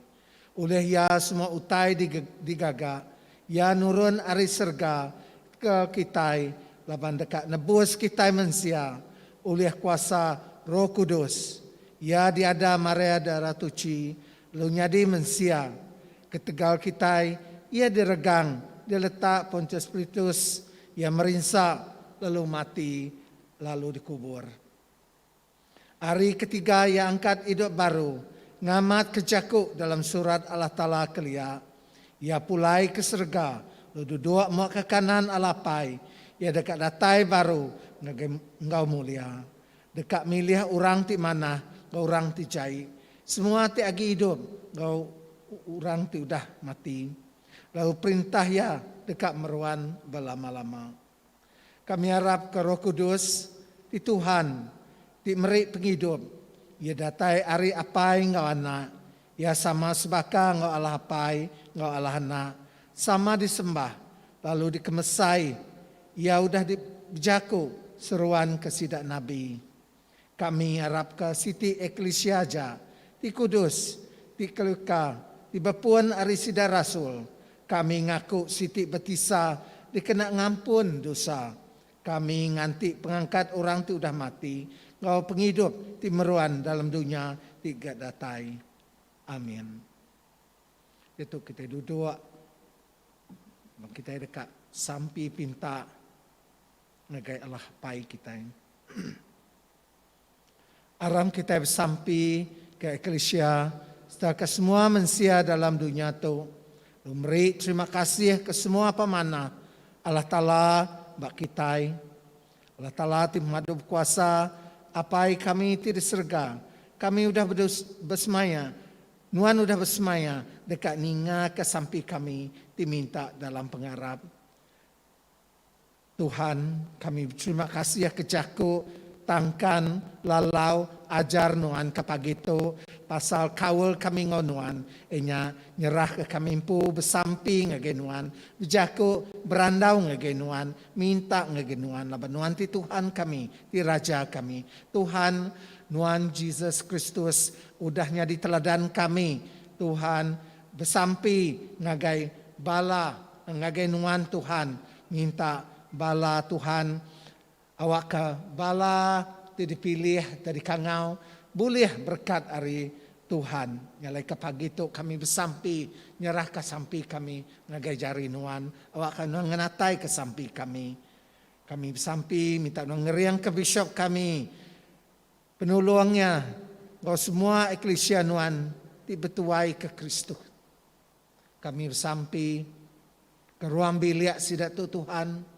Oleh ia semua utai digaga, ia nurun ari serga ke kitai, laban dekat nebus kitai mensia, oleh kuasa Roh Kudus. Ia diada Maria darah tuci, Lalu nyadi mensia ketegal kita, ia diregang, dia letak Pontius Pilatus, ia merinsak, lalu mati, lalu dikubur. Hari ketiga ia angkat hidup baru, ngamat kejakuk dalam surat Allah Ta'ala kelia. Ia pulai ke surga, lalu duduk muak ke kanan Allah Pai. Ia dekat datai baru, engkau mulia. Dekat milih orang ti mana, engkau orang ti cai. Semua ti agi hidup, engkau orang ti udah mati. Lalu perintah ya dekat meruan berlama-lama. Kami harap ke Roh Kudus, di Tuhan, di merik penghidup. Ia datai hari apai engkau anak. Ia sama sebaka engkau Allah apai, engkau Allah anak. Sama disembah, lalu dikemesai. Ia udah dijaku seruan ke sidak Nabi. Kami harap ke Siti Eklesia aja, di Kudus, di Keluka, di Bapuan Arisida Rasul. Kami ngaku Siti Betisa dikena ngampun dosa. Kami nganti pengangkat orang tu udah mati. Ngau penghidup ti meruan dalam dunia tiga datai. Amin. Itu kita duduk. Kita dekat sampai pinta nagai Allah pai kita. Aram kita sampai ke eklesia, setelah semua manusia dalam dunia tu. Memberi terima kasih ke semua pemana Allah Ta'ala bak kita. Allah Ta'ala ti madu kuasa apai kami ti di surga. Kami udah bersemaya. Nuan udah bersemaya dekat ninga ke sampai kami diminta dalam pengharap. Tuhan, kami terima kasih ya kejaku tangkan lalau ajar nuan kapagito pasal kawal kami ngonuan enya nyerah ke kami pu besamping ngegenuan bejaku berandau ngegenuan minta ngegenuan laban nuan ti Tuhan kami ti raja kami Tuhan nuan Jesus Kristus udahnya di teladan kami Tuhan besampi ngagai bala ngagai nuan Tuhan minta bala Tuhan awak ke bala ti dipilih dari kangau boleh berkat hari Tuhan nyalai ke pagi tu kami bersampi nyerah ke sampi kami ngagai jari nuan awak kan ngenatai ke sampi kami bersampi minta ngeriang ke bishop kami penolongnya kau semua eklesia nuan ti betuai ke Kristus kami bersampi ke ruang bilik sidat tu Tuhan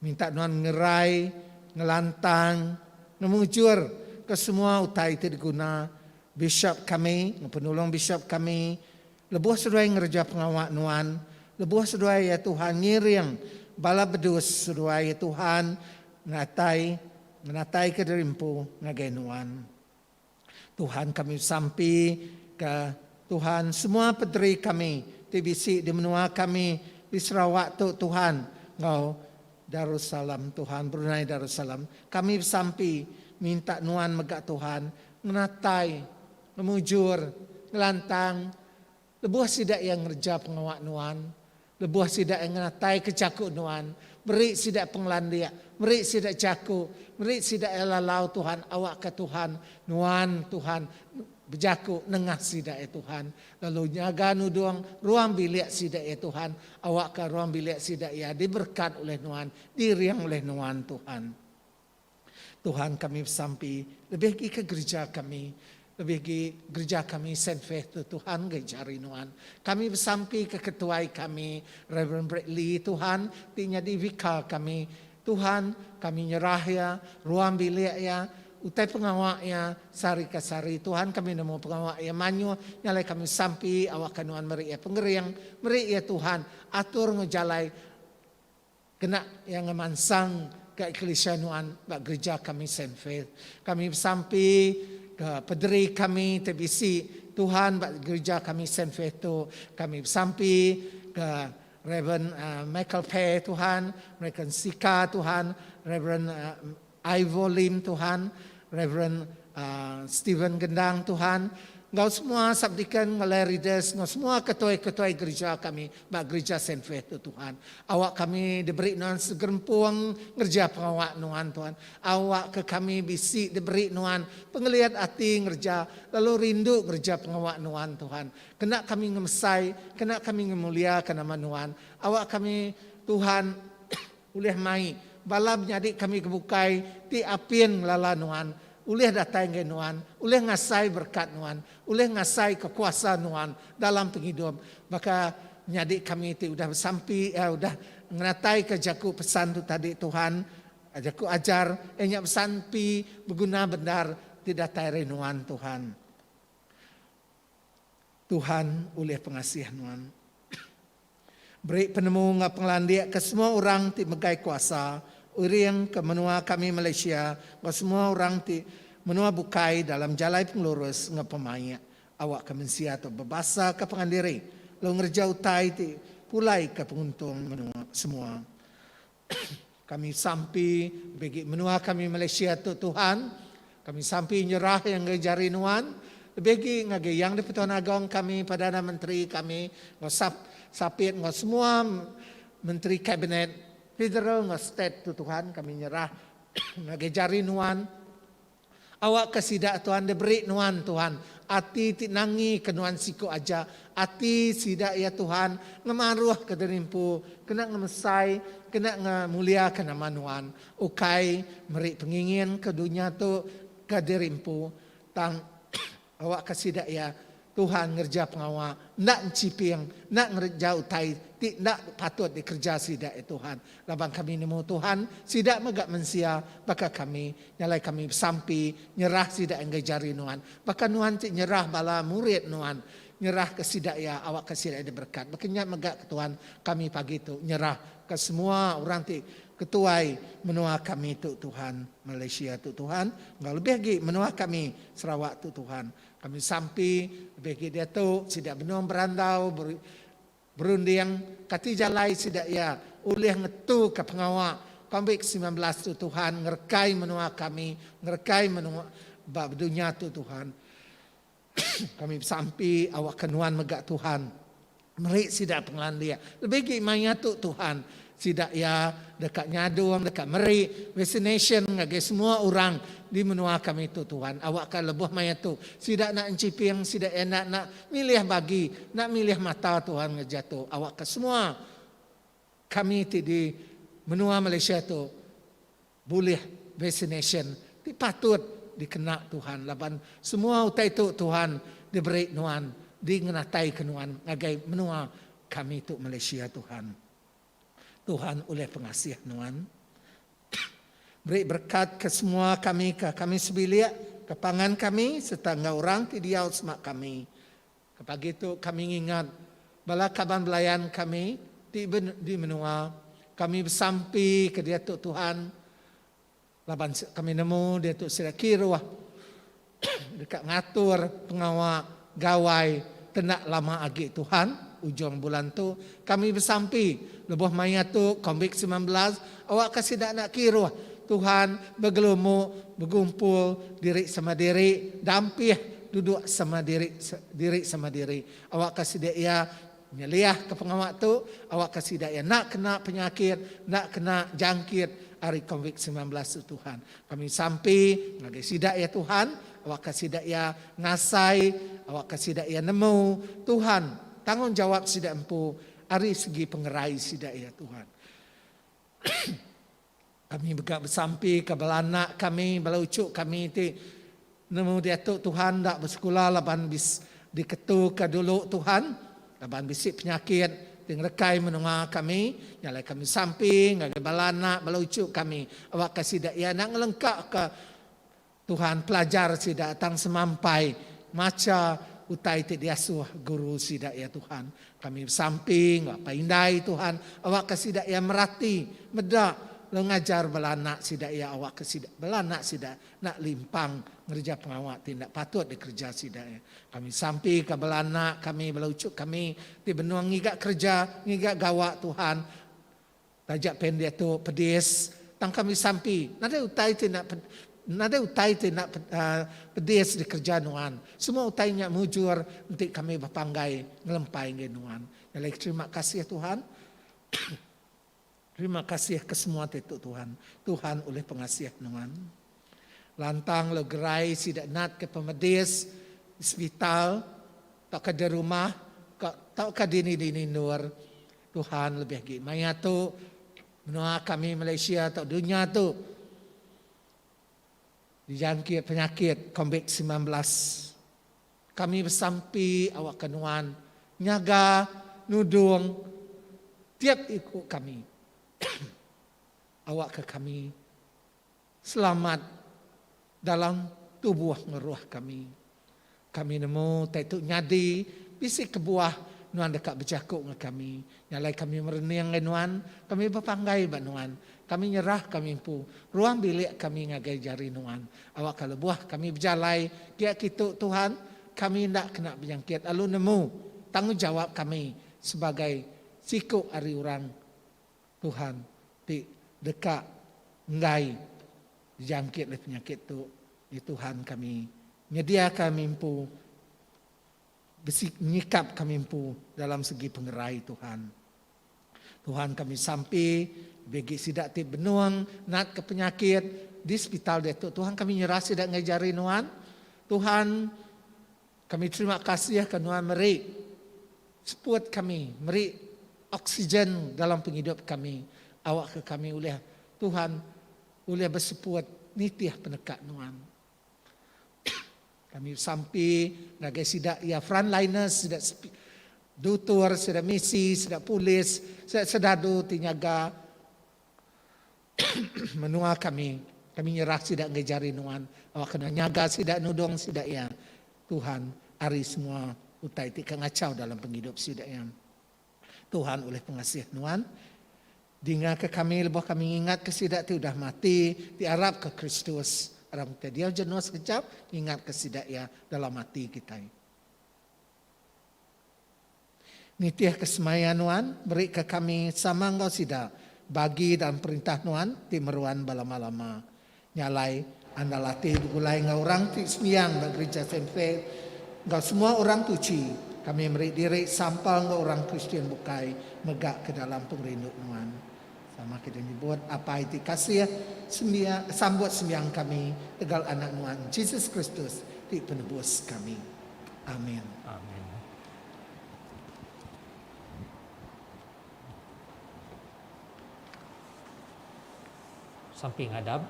minta nuan ngerai, ngelantang, ngemujur ke semua utai itu diguna bishop kami, penolong bishop kami, lebuh seduai ngerja pengawak nuan, lebuh seduai ya Tuhan ngiring, bala bedus seduai ya Tuhan, menatai ke derimpu ngagai nuan. Tuhan kami sampai ke Tuhan semua pederi kami, TBC di menua kami di Sarawak tu Tuhan, ngau Darussalam Tuhan, Brunei Darussalam. Kami sampai minta nuan megak Tuhan, menatai, memujur, ngelantang. Lebuh sidak yang ngerja pengawak nuan, lebuh sidak yang menatai kecaku nuan, beri sidak penglandia, beri sidak caku, beri sidak elalau Tuhan, awak ke Tuhan, nuan Tuhan, bejaku nengah sidak ya Tuhan. Lalu nyaga nuduang ruang bilik sidak ya Tuhan. Awak ke ruang bilik sidak ya diberkat oleh nuan, diriang oleh nuan Tuhan. Tuhan kami sampai lebih lagi ke gereja kami. Lebih lagi gereja kami Saint Faith Tuhan gejari nuan. Kami sampai ke ketuai kami Reverend Bradley Tuhan. Tinya di vika kami. Tuhan kami nyerah ya ruang bilik ya. Utai pengawak ya sari ke sari Tuhan kami nemu pengawak ya manyu nyalai kami sampai awak kanuan meri ya pengeriang meri ya Tuhan atur ngejalai kena yang ngemansang ke eklesia nuan bak gereja kami Saint Faith kami sampai ke pederi kami TBC Tuhan bak gereja kami Saint Faith tu kami sampai ke Reverend Michael Pei Tuhan Reverend Sika Tuhan Reverend Ivo Lim Tuhan Reverend Stephen Gendang Tuhan Ngau semua sabdikan ngalai readers, ngau semua ketua-ketua gereja kami, bak gereja Saint Faith Tuhan. Awak kami diberi nuan segerempuang ngerja pengawak nuan Tuhan. Awak ke kami bisi diberi nuan pengeliat hati ngerja, lalu rindu ngerja pengawak nuan Tuhan. Kena kami ngemesai, kena kami ngemulia ke nama nuan. Awak kami Tuhan uleh mai, bala menyadik kami kebukai, ti apin lala nuan. Uleh datang ke nuan, uleh ngasai berkat nuan, uleh ngasai kekuasaan nuan dalam penghidup. Maka nyadik kami itu sudah sampai, sudah ngeratai ke jaku pesan tu tadi Tuhan, jaku ajar, enyak sampai berguna benar tidak tayari nuan Tuhan. Tuhan uleh pengasih nuan. Beri penemu pengelandiak ke semua orang ti megai kuasa. Uriang ke menua kami Malaysia, semua orang ti menua bukai dalam jalai penglurus ngepemaya. Awak ke mensia atau berbasa ke pengandiri. Lo ngerja utai ti pulai ke penguntung menua semua. Kami sampai bagi menua kami Malaysia tu Tuhan. Kami sampai nyerah yang ngejari nuan. Bagi ngage yang di Pertuan Agong kami, Perdana Menteri kami, sapit semua menteri kabinet federal nggak state tu Tuhan kami nyerah ngajari nuan. Awak kesidak Tuhan diberi nuan Tuhan. Ati tinangi ke nuan siku aja. Ati sidak ya Tuhan ngemaruh ke derimpu. Kena ngemesai, kena ngemulia ke nama nuan. Ukai meri pengingin ke dunia tu ke derimpu. Tang awak kesidak ya Tuhan ngerja pengawal, nak enciping, nak ngerja utai, nak patut dikerja sidak Tuhan. Labang kami nemu Tuhan, sidak megak mensia, baka kami, nyalai kami sampai, nyerah sidak enggajari nuan. Baka nuan cik nyerah bala murid nuan, nyerah ke sidak ya, awak ke sidak ada berkat. Makanya megak ke Tuhan, kami pagi itu nyerah ke semua orang ti ketuai menua kami tu Tuhan, Malaysia tu Tuhan, enggak lebih lagi menua kami Sarawak tu Tuhan. Kami sampai bagi dia tu sidak benung berandau berunding kati jalai sidak ya ulih ngetu ke pengawak Kombik 19 tu Tuhan ngerkai menua kami ngerkai menua bab dunia tu Tuhan. Kami sampai awak kenuan megak Tuhan merik sidak pengelandia lebih lagi maya tu Tuhan sidak ya dekat Nyadung, dekat Meri, vaccination ngage semua orang di menua kami tu Tuhan. Awak kan lebuh maya tu. Sidak nak enciping, sidak nak milih bagi, nak milih mata Tuhan ngejatuh. Awak ke semua kami di menua Malaysia tu boleh vaccination. Ti patut dikena Tuhan. Laban semua utai tu Tuhan diberi nuan, di ngenatai kenuan ngagai menua kami tu Malaysia Tuhan. Tuhan oleh pengasih nuan. Beri berkat ke semua kami, ke kami sebilik, ke pangan kami, serta orang ti diau semak kami. Kepagi itu kami ingat, bala kaban belayan kami, di menua, kami bersampi ke dia tu Tuhan. Laban kami nemu dia tu sila kiruah, dekat ngatur pengawal gawai, tenak lama agi Tuhan. Ujung bulan tu kami bersampi lebuh maya tu Kombik 19 awak kasih nak kiruh Tuhan bergelumuk bergumpul diri sama diri dampih duduk sama diri sama diri awak kasih dia nyeliah ke pengawak tu awak kasih dia nak kena penyakit nak kena jangkit hari Kombik 19 tu Tuhan kami sampai ngagi sidak ya Tuhan awak kasih dia ngasai awak kasih dia nemu Tuhan tanggungjawab sidak empu hari segi pengerai sidak ya Tuhan. Kami bersampai ke balanak kami, balaucuk kami ti nemu dia tu Tuhan dak bersekolah laban bis diketu ke dulu Tuhan, laban bisik penyakit tingrekai menengah kami, nyalai kami samping ngage balanak balaucuk kami. Awak kasih dak ya nak ngelengkap ke Tuhan pelajar sidak datang semampai maca utai ti diasuh guru sidak ya Tuhan. Kami samping, apa indai Tuhan. Awak kasih dak ya merati, medak, lo ngajar belanak sidak ya awak kasih dak belanak sidak nak limpang ngerja pengawak tindak patut dikerja sidak ya. Kami samping ke belanak kami belaucuk kami ti benua ngigak kerja, ngigak gawak Tuhan. Tajak pendek tu pedis, tang kami samping. Nada utai ti nak nada utai te nak pedes di kerja nuan. Semua utai nya mujur untuk kami berpanggai ngelempai nuan. Jadi terima kasih Tuhan. Terima kasih ke semua tetuk Tuhan. Tuhan oleh pengasih nuan. Lantang lo gerai sidak nat ke pemedes hospital tak ke rumah tak ke dini nur. Tuhan lebih lagi. Maya tu menua kami Malaysia tak dunia tu dijangkit penyakit COVID-19. Kami bersampi awak kenuan nyaga nudung tiap ikut kami. Awak ke kami selamat dalam tubuh ngeruah kami. Kami nemu tetuk nyadi bisik kebuah nuan dekat berjakuk dengan kami. Nyalai kami merenang nuan, kami berpanggai bak nuan. Kami nyerah kami pu. Ruang bilik kami ngagai jari nuan. Awak kalau buah kami berjalai, dia kita Tuhan, kami tidak kena berjangkit. Lalu nemu tanggungjawab kami sebagai sikuk ari orang Tuhan di dekat ngai dijangkit oleh penyakit tu. Di Tuhan kami nyedia kami pu menyikap kami pu dalam segi pengerai Tuhan. Tuhan kami sampai bagi sidak ti benuang nak ke penyakit di hospital dia tu. Tuhan kami nyerah sidak ngajari nuan. Tuhan kami terima kasih ke nuan meri support kami, meri oksigen dalam penghidup kami. Awak ke kami oleh Tuhan oleh bersupport nitiah penekat nuan. Kami sampai nagai sidak ya frontliners, sidak doktor, sidak misi, sidak polis, sidak sedadu tinyaga menua kami. Kami nyerah sidak ngejari nuan. Awak kena nyaga sidak nudong sidak ya. Tuhan ari semua utai ti kangacau dalam penghidup sidak yang. Tuhan oleh pengasih nuan. Dinga ke kami lebih kami ingat ke sidak ti udah mati, diarap ke Kristus. Orang kita dia jenuh sekejap, ingat ke sidak ya dalam hati kita. Nitiah kesemaya nuan, beri ke kami sama engkau sidak. Bagi dan perintah nuan, ti meruan balama-lama. Nyalai, anda latih gulai ngau orang ti sembiang bagi gereja sempe. Engkau semua orang tuci. Kami beri diri sampal ngau orang Kristian bukai, megak ke dalam pengerinduk nuan. Sama kita nyebut apa itu kasih sambut sembiang kami tegal anak nuan Yesus Kristus di penebus kami. Amin. Amin. Samping hadap.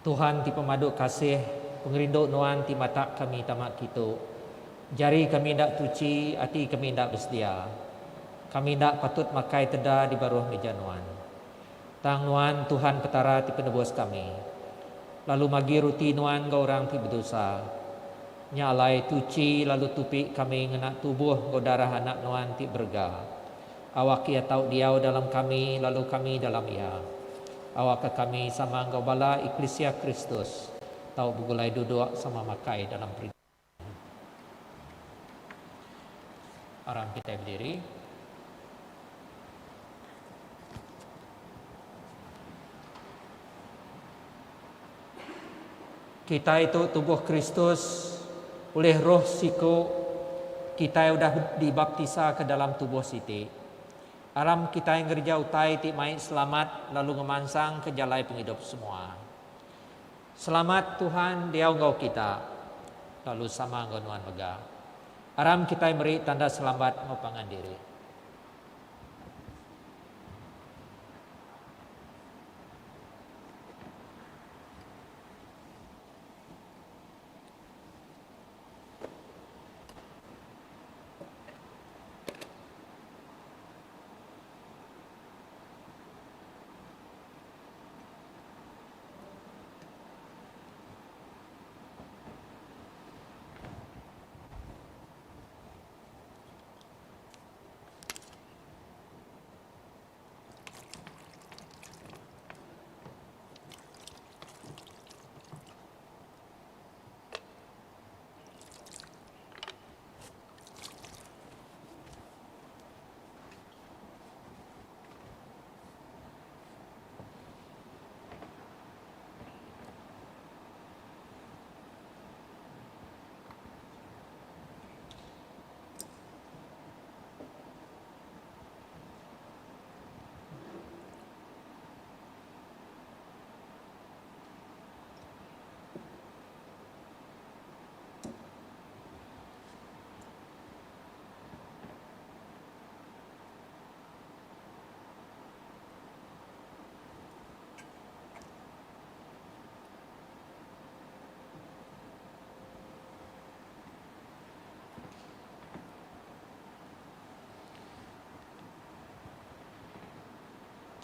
Tuhan ti pemaduk kasih pengerinduk nuan ti mata kami tamak kita. Jari kami ndak tuci, hati kami ndak bersedia. Kami tidak patut makai teda di baruh meja nuan. Tang nuan Tuhan petara ti penebus kami. Lalu magi ruti nuan ke orang ti berdosa. Nyalai tuci lalu tupi kami ngenak tubuh ke darah anak nuan ti berga. Awak ia tahu diau dalam kami lalu kami dalam ia. Awak ke kami sama engkau bala Eklesia Kristus. Tahu begulai duduk sama makai dalam perintah. Orang kita berdiri. Kita itu tubuh Kristus oleh roh siku kita sudah dibaptisa ke dalam tubuh siti. Aram kita yang gereja utai ti mai selamat lalu ngemansang ke jalai penghidup semua. Selamat Tuhan dia engkau kita lalu sama engkau nuan mega. Aram kita yang beri tanda selamat ngopangan diri.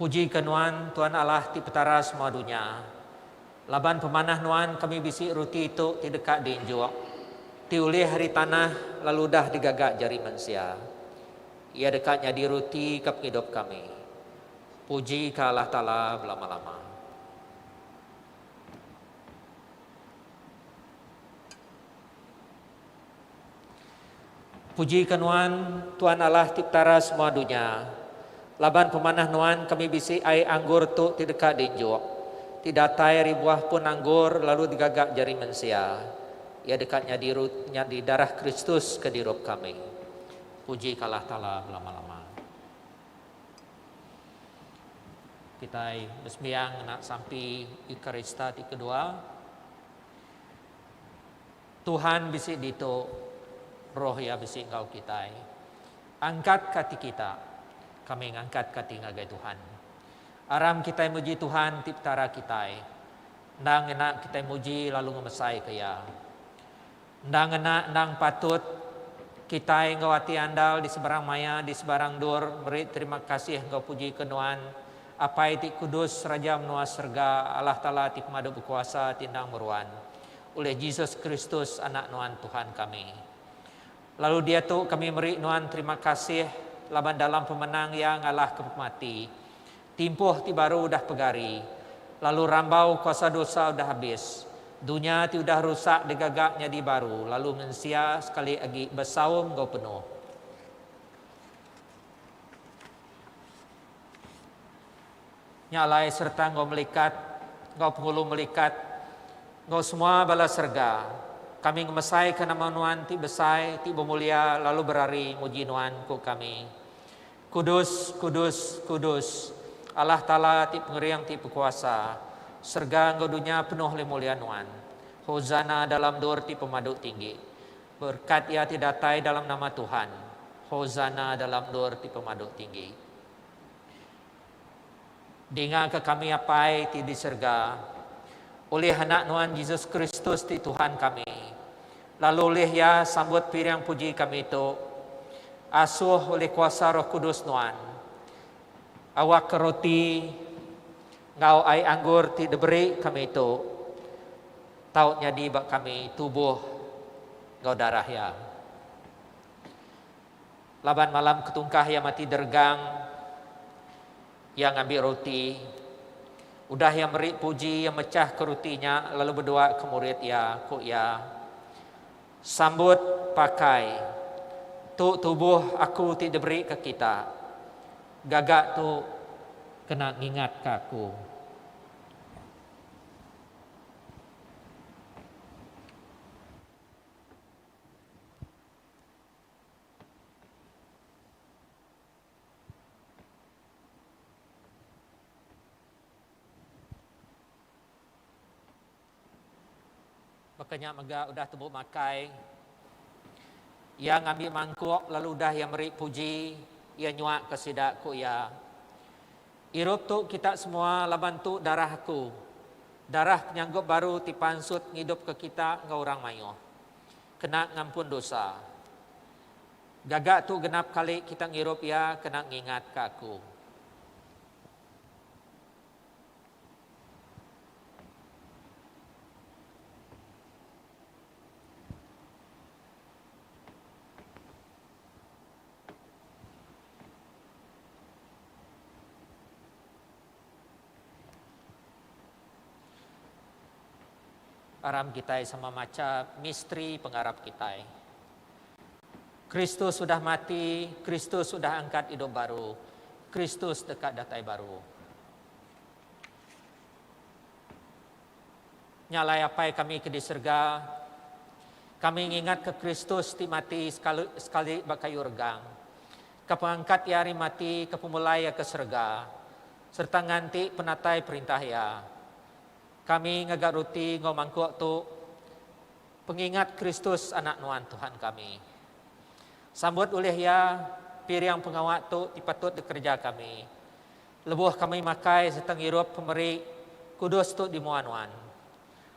Puji ke Nuan, Tuhan Allah ti petara semua dunia. Laban pemanah Nuan kami bisi ruti itu ti dekat di injuk. Ti ulih hari tanah lalu dah digagak jari manusia. Ia dekatnya di ruti kap hidup kami. Puji ke Allah Ta'ala belama-lama. Puji ke Nuan, Tuhan Allah ti petara semua dunia. Laban pemanah Nuan kami bisi ai anggur tu ti dekat dinjuk. Ti datai ribuah pun anggur lalu digagak jari manusia. Ia dekatnya di darah Kristus ke dirup kami. Puji kalah Ta'ala lama-lama. Kita bersembahyang nak sampai Eukarista ti kedua. Tuhan bisi dito roh ya bisi engkau kita. Angkat kati kita. Kami ngangkat kati ngagai Tuhan. Aram kita muji Tuhan tiptara kita. Ndang enak kita muji lalu ngemesai kaya. Ndang enak ndang patut kita ngawati andal di sebarang maya di sebarang dur. Beri terima kasih engkau puji kenuan. Apa ti kudus Raja menua serga Allah Ta'ala ti pemadu berkuasa tindang meruan. Oleh Yesus Kristus anak nuan Tuhan kami. Lalu dia tu kami beri nuan terima kasih. Laban dalam pemenang yang Allah kemati. Timpuh ti baru dah pegari. Lalu rambau kuasa dosa udah habis. Dunia ti udah rusak digagaknya di baru. Lalu mensia sekali lagi bersaum kau penuh. Nyalai serta kau melikat. Kau penghulu melikat. Kau semua bala serga. Kami ngemesai ke nama nuan ti besai ti bemulia. Lalu berari muji nuan ku kami. Kudus, kudus, kudus. Allah Ta'ala ti pengeriang ti berkuasa. Serga engkau dunia penuh lemulian Nuan. Hozana dalam dur ti pemadu tinggi. Berkat ia ti datai dalam nama Tuhan. Hozana dalam dur ti pemadu tinggi. Dengar ke kami apai ti di serga. Oleh anak Nuan Yesus Kristus ti Tuhan kami. Lalu oleh ya sambut piriang puji kami itu. Asuh oleh kuasa Roh Kudus Nuan. Awak keroti ngau ai anggur ti diberi kami itu. Tautnya di bak kami tubuh ngau darah ya. Laban malam ketungkah ya mati dergang. Yang ambil roti. Udah yang beri puji yang mecah ke rotinya lalu berdoa ke murid ya, ku ya. Sambut pakai. Tu tubuh aku ti diberi ke kita. Gagak tu kena ingat ke aku. Makanya mega udah tebuk makai. Yang ambil mangkuk lalu dah yang beri puji. Ia nyuak ke sidak ku ya. Irup tu kita semua laban tu darah aku. Darah penyanggup baru tipansut ngidup ke kita ngau orang mayo. Kena ngampun dosa. Gagak tu genap kali kita ngirup ya kena ngingat ke aku. Aram kita sama macam misteri pengharap kita. Kristus sudah mati, Kristus sudah angkat hidup baru. Kristus dekat datai baru. Nyalai apa kami ke di serga. Kami ingat ke Kristus ti mati sekali bakayu regang. Kepangangkat ya hari mati, kepemulai ya ke serga. Serta nganti penatai perintah ya. Kami ngagak ruti ngau mangkuk tu pengingat Kristus anak nuan Tuhan kami. Sambut oleh ya piriang pengawak tu dipatut dikerja kami. Lebuh kami makai seteng irup pemberi kudus tu di muan-wan.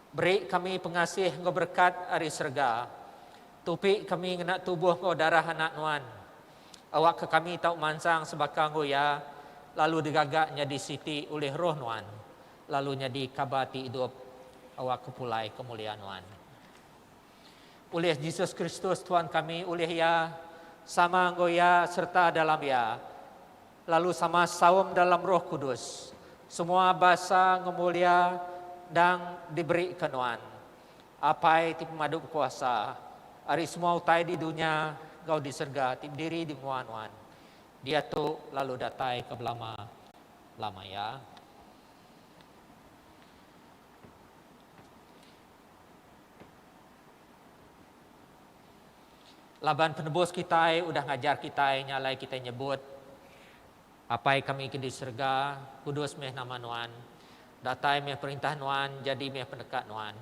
Beri kami pengasih ngau berkat ari serga. Tupi kami ngena tubuh ngau darah anak nuan. Awak ke kami tau mansang sebakang ya lalu digagaknya di siti oleh roh Nuan, lalunya dikabati hidup awak kepulai kemuliaan Nuan. Oleh Yesus Kristus Tuhan kami, oleh ya sama goya serta dalam ya, lalu sama saum dalam Roh Kudus, semua bahasa ngemulia dan diberi kenuan. Apai ti pemaduk kuasa, hari semua utai di dunia, kau di surga, tip diri di muan-muan. Dia tu lalu datai ke belama lama ya. Laban penebus kita udah ngajar kita nyalai kita nyebut apa kami di surga, kudus meh nama Nuan, datai meh perintah Nuan, jadi meh pendekat Nuan.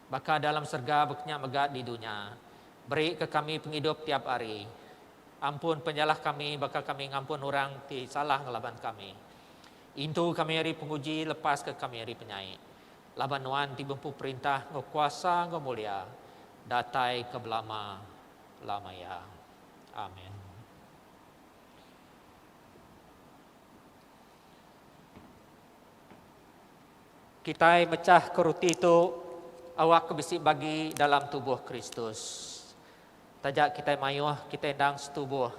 Baka dalam surga beknya megat di dunia. Beri ke kami penghidup tiap hari. Ampun penyalah kami, baka kami ngampun orang ti salah ngelaban kami. Intu kami hari penguji, lepas ke kami hari penyai. Laban Nuan ti bempu perintah ngekuasa ngemulia, datai ke belama lama ya. Amin. Kita mecah keruti itu awak kebisi bagi dalam tubuh Kristus. Tajak kita mayuh, kita endang setubuh.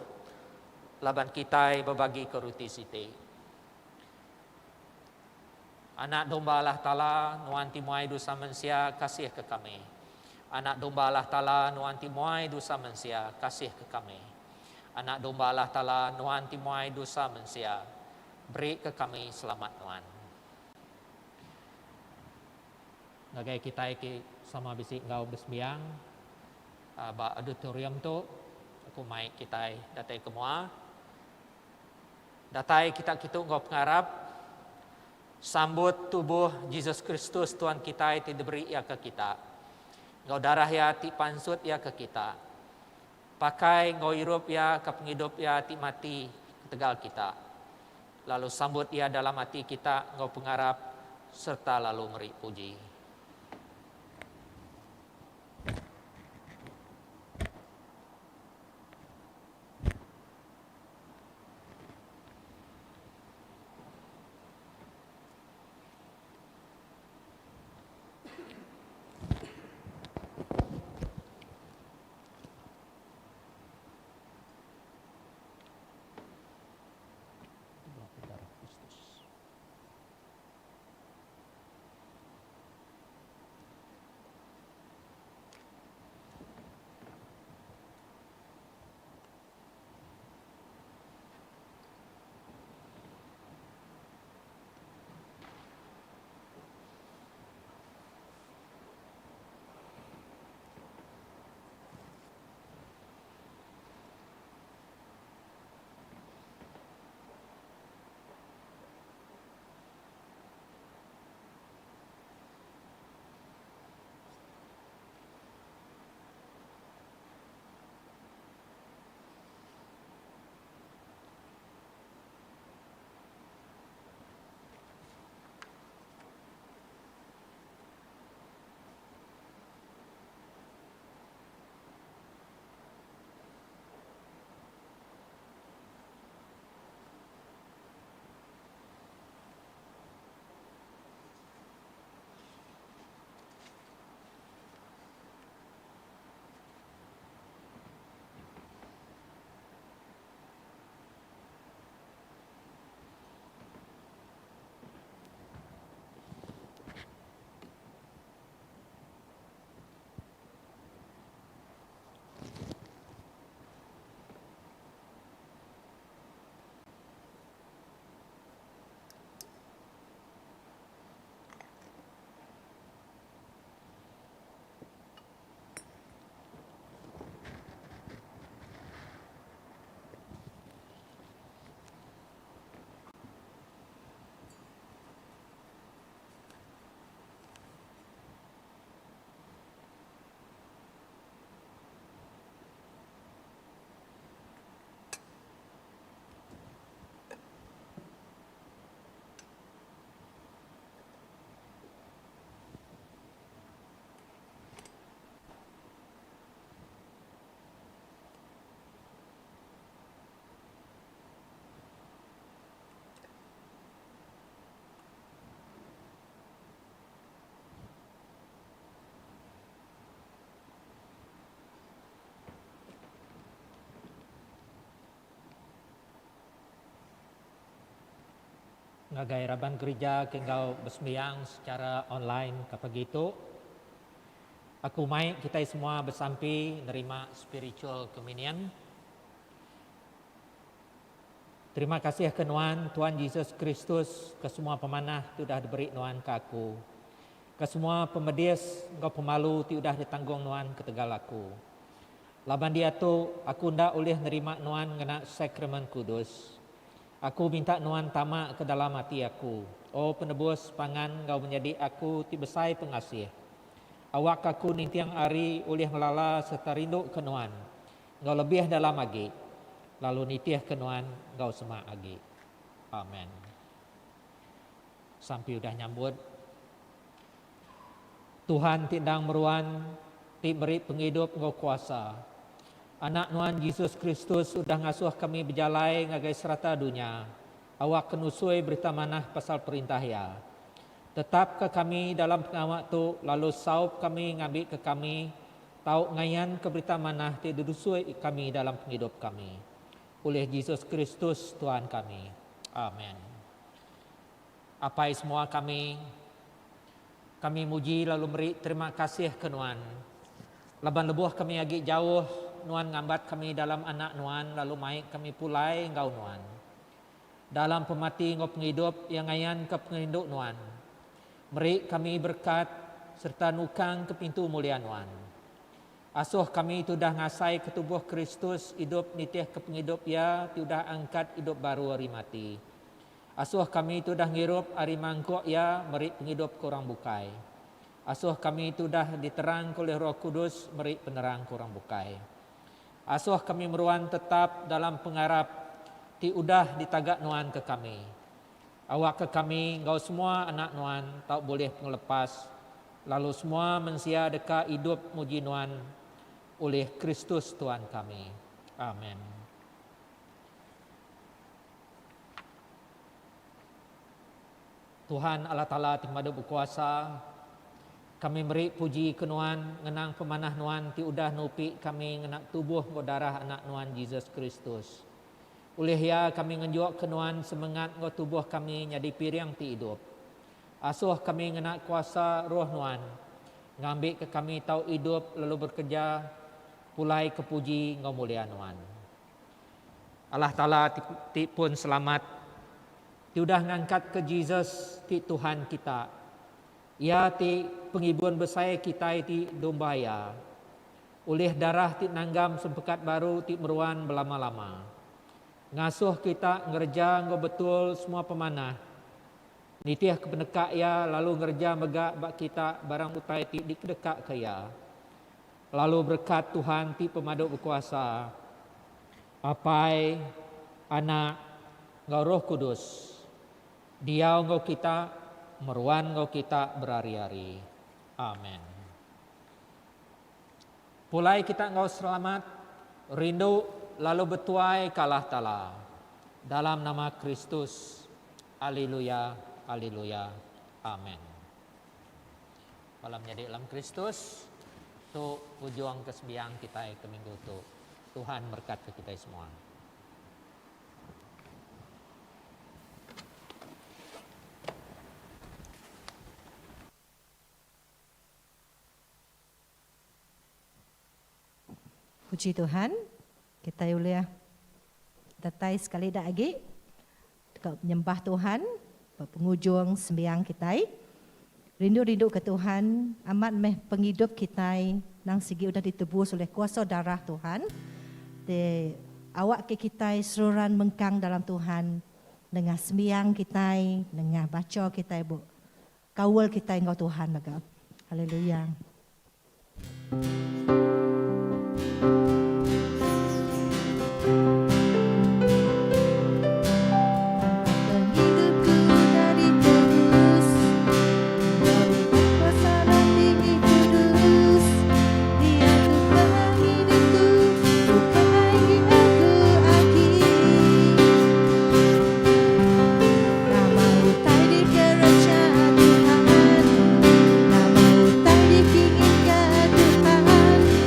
Laban kita berbagi keruti siti. Anak domba Allah Ta'ala, nuan timuai dosa manusia, kasih ke kami. Anak domba Allah Ta'ala, nuan timuai dosa manusia, kasih ke kami. Anak domba Allah Ta'ala, nuan timuai dosa manusia, beri ke kami selamat nuan. Nagai kita sama bisik ngau bersembiang ba auditorium tu aku mai kita datai kemua datai kita ngau pengarap sambut tubuh Yesus Kristus Tuhan kita itu diberi ya ke kita ngau darah ya ti pansut ya ke kita pakai ngau hirup ya ke penghidup ya ti mati ketegal kita lalu sambut ia dalam hati kita ngau pengarap serta lalu ngeri puji. ngagai raban gereja kengau bersembahyang secara online kapag itu. Aku mai kita semua bersampi nerima spiritual communion. Terima kasih ke Nuan Tuhan Yesus Kristus, ke semua pemanah tu dah diberi Nuan ke aku. Ke semua pemedis, engkau pemalu tu dah ditanggung Nuan ke tegal aku. Laban dia tu aku ndak boleh nerima Nuan kena sakramen kudus. Aku minta Nuan tamak ke dalam hati aku. Oh penebus pangan engkau menjadi aku ti besai pengasih. Awak aku nintiang hari oleh melala serta rindu ke Nuan. Engkau lebih dalam lagi. Lalu nitiah ke Nuan engkau semak lagi. Amin. Sampai udah nyambut. Tuhan tindang meruan, ti beri penghidup engkau kuasa. Anak Nuan Yesus Kristus sudah ngasuh kami berjalai ngagai serata dunia. Awak kenusui berita manah pasal perintah ya. Tetap ke kami dalam pengawak tu, lalu saup kami ngambil ke kami, tahu ngayan ke berita manah ti dudusui kami dalam penghidup kami. Oleh Yesus Kristus Tuhan kami. Amin. Apai semua kami muji lalu beri terima kasih ke Nuan. Laban lebuh kami agak jauh, Nuan ngambat kami dalam anak Nuan, lalu maik kami pulai engkau Nuan. Dalam pemati engkau penghidup yang ngayan ke penghidup Nuan. Beri kami berkat serta nukang ke pintu mulia Nuan. Asuh kami tu dah ngasai ke tubuh Kristus, hidup nitiah ke penghidup ya, tu dah angkat hidup baru hari mati. Asuh kami tu dah ngirup hari mangkuk ya, beri penghidup kurang bukai. Asuh kami tu dah diterang oleh Roh Kudus, beri penerang kurang bukai. Asuh kami meruan tetap dalam pengarap, ti udah ditagak Nuan ke kami. Awak ke kami, engkau semua anak Nuan, tak boleh melepas. Lalu semua mensia dekat hidup muji Nuan oleh Kristus Tuhan kami. Amin. Tuhan Allah Ta'ala timada berkuasa, kami beri puji ke Nuan, ngenang pemanah Nuan, ti udah nupi kami ngenak tubuh darah anak Nuan Yesus Kristus. Oleh ya kami ngenjuk ke Nuan semangat ngau tubuh kami jadi piring ti hidup. Asuh kami ngenak kuasa roh Nuan. Ngambil ke kami tahu hidup lalu bekerja pulai kepuji ngau mulia Nuan. Allah Ta'ala ti pun selamat. Ti udah ngangkat ke Jesus ti Tuhan kita. Ya ti pengibuan besar kita ti domba ya. Oleh darah ti nanggam sempekat baru ti meruan belama-lama. Ngasuh kita ngerja ngau betul semua pemanah. Nitiah kepenekak ya lalu ngerja megak bak kita barang utai ti dikedekak ke ya. Lalu berkat Tuhan ti pemaduk berkuasa. Apai anak ngau Roh Kudus. Dia ngau kita meruan ngau kita berari-ari. Amin. Pulai kita ngau selamat rindu lalu betuai kalah tala dalam nama Kristus. Haleluya, haleluya, amin. Malam jadi dalam Kristus tu ujung kesembiang kita ke minggu tu. Tuhan berkat ke kita semua. Puji Tuhan. Kita boleh datai sekali dah lagi dekat menyembah Tuhan penghujung sembiang kita. Rindu-rindu ke Tuhan, amat meh penghidup kita nang segi udah ditebus oleh kuasa darah Tuhan. De awak ke kita seruran mengkang dalam Tuhan dengan sembiang kita, dengan baca kita ibu. Kawal kita engkau Tuhan baga. Haleluya. Nama utai dipinginkan Tuhan.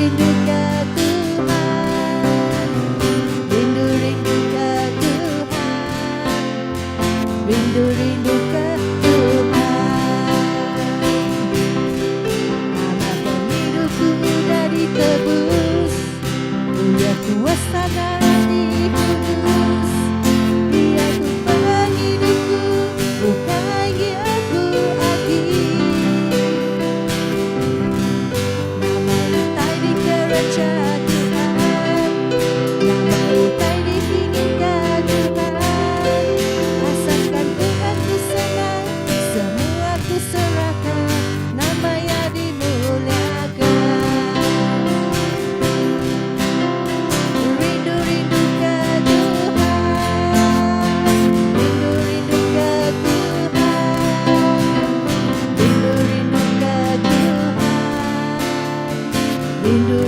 rindu ke Tuhan, rindu ke Tuhan, rindu ke Tuhan. Nama hidupku sudah ditebus, Dia kuasa darah dikudus. Dia Tuhan hidupku, bukan aku lagi. Nama letai di kerajaan Tuhan, nama letai diinginkan Tuhan. Asalkan Tuhan ku senang, semua ku serahkan, namanya dimuliakan. Rindu ke Tuhan, rindu ke Tuhan, rindu ke Tuhan, rindu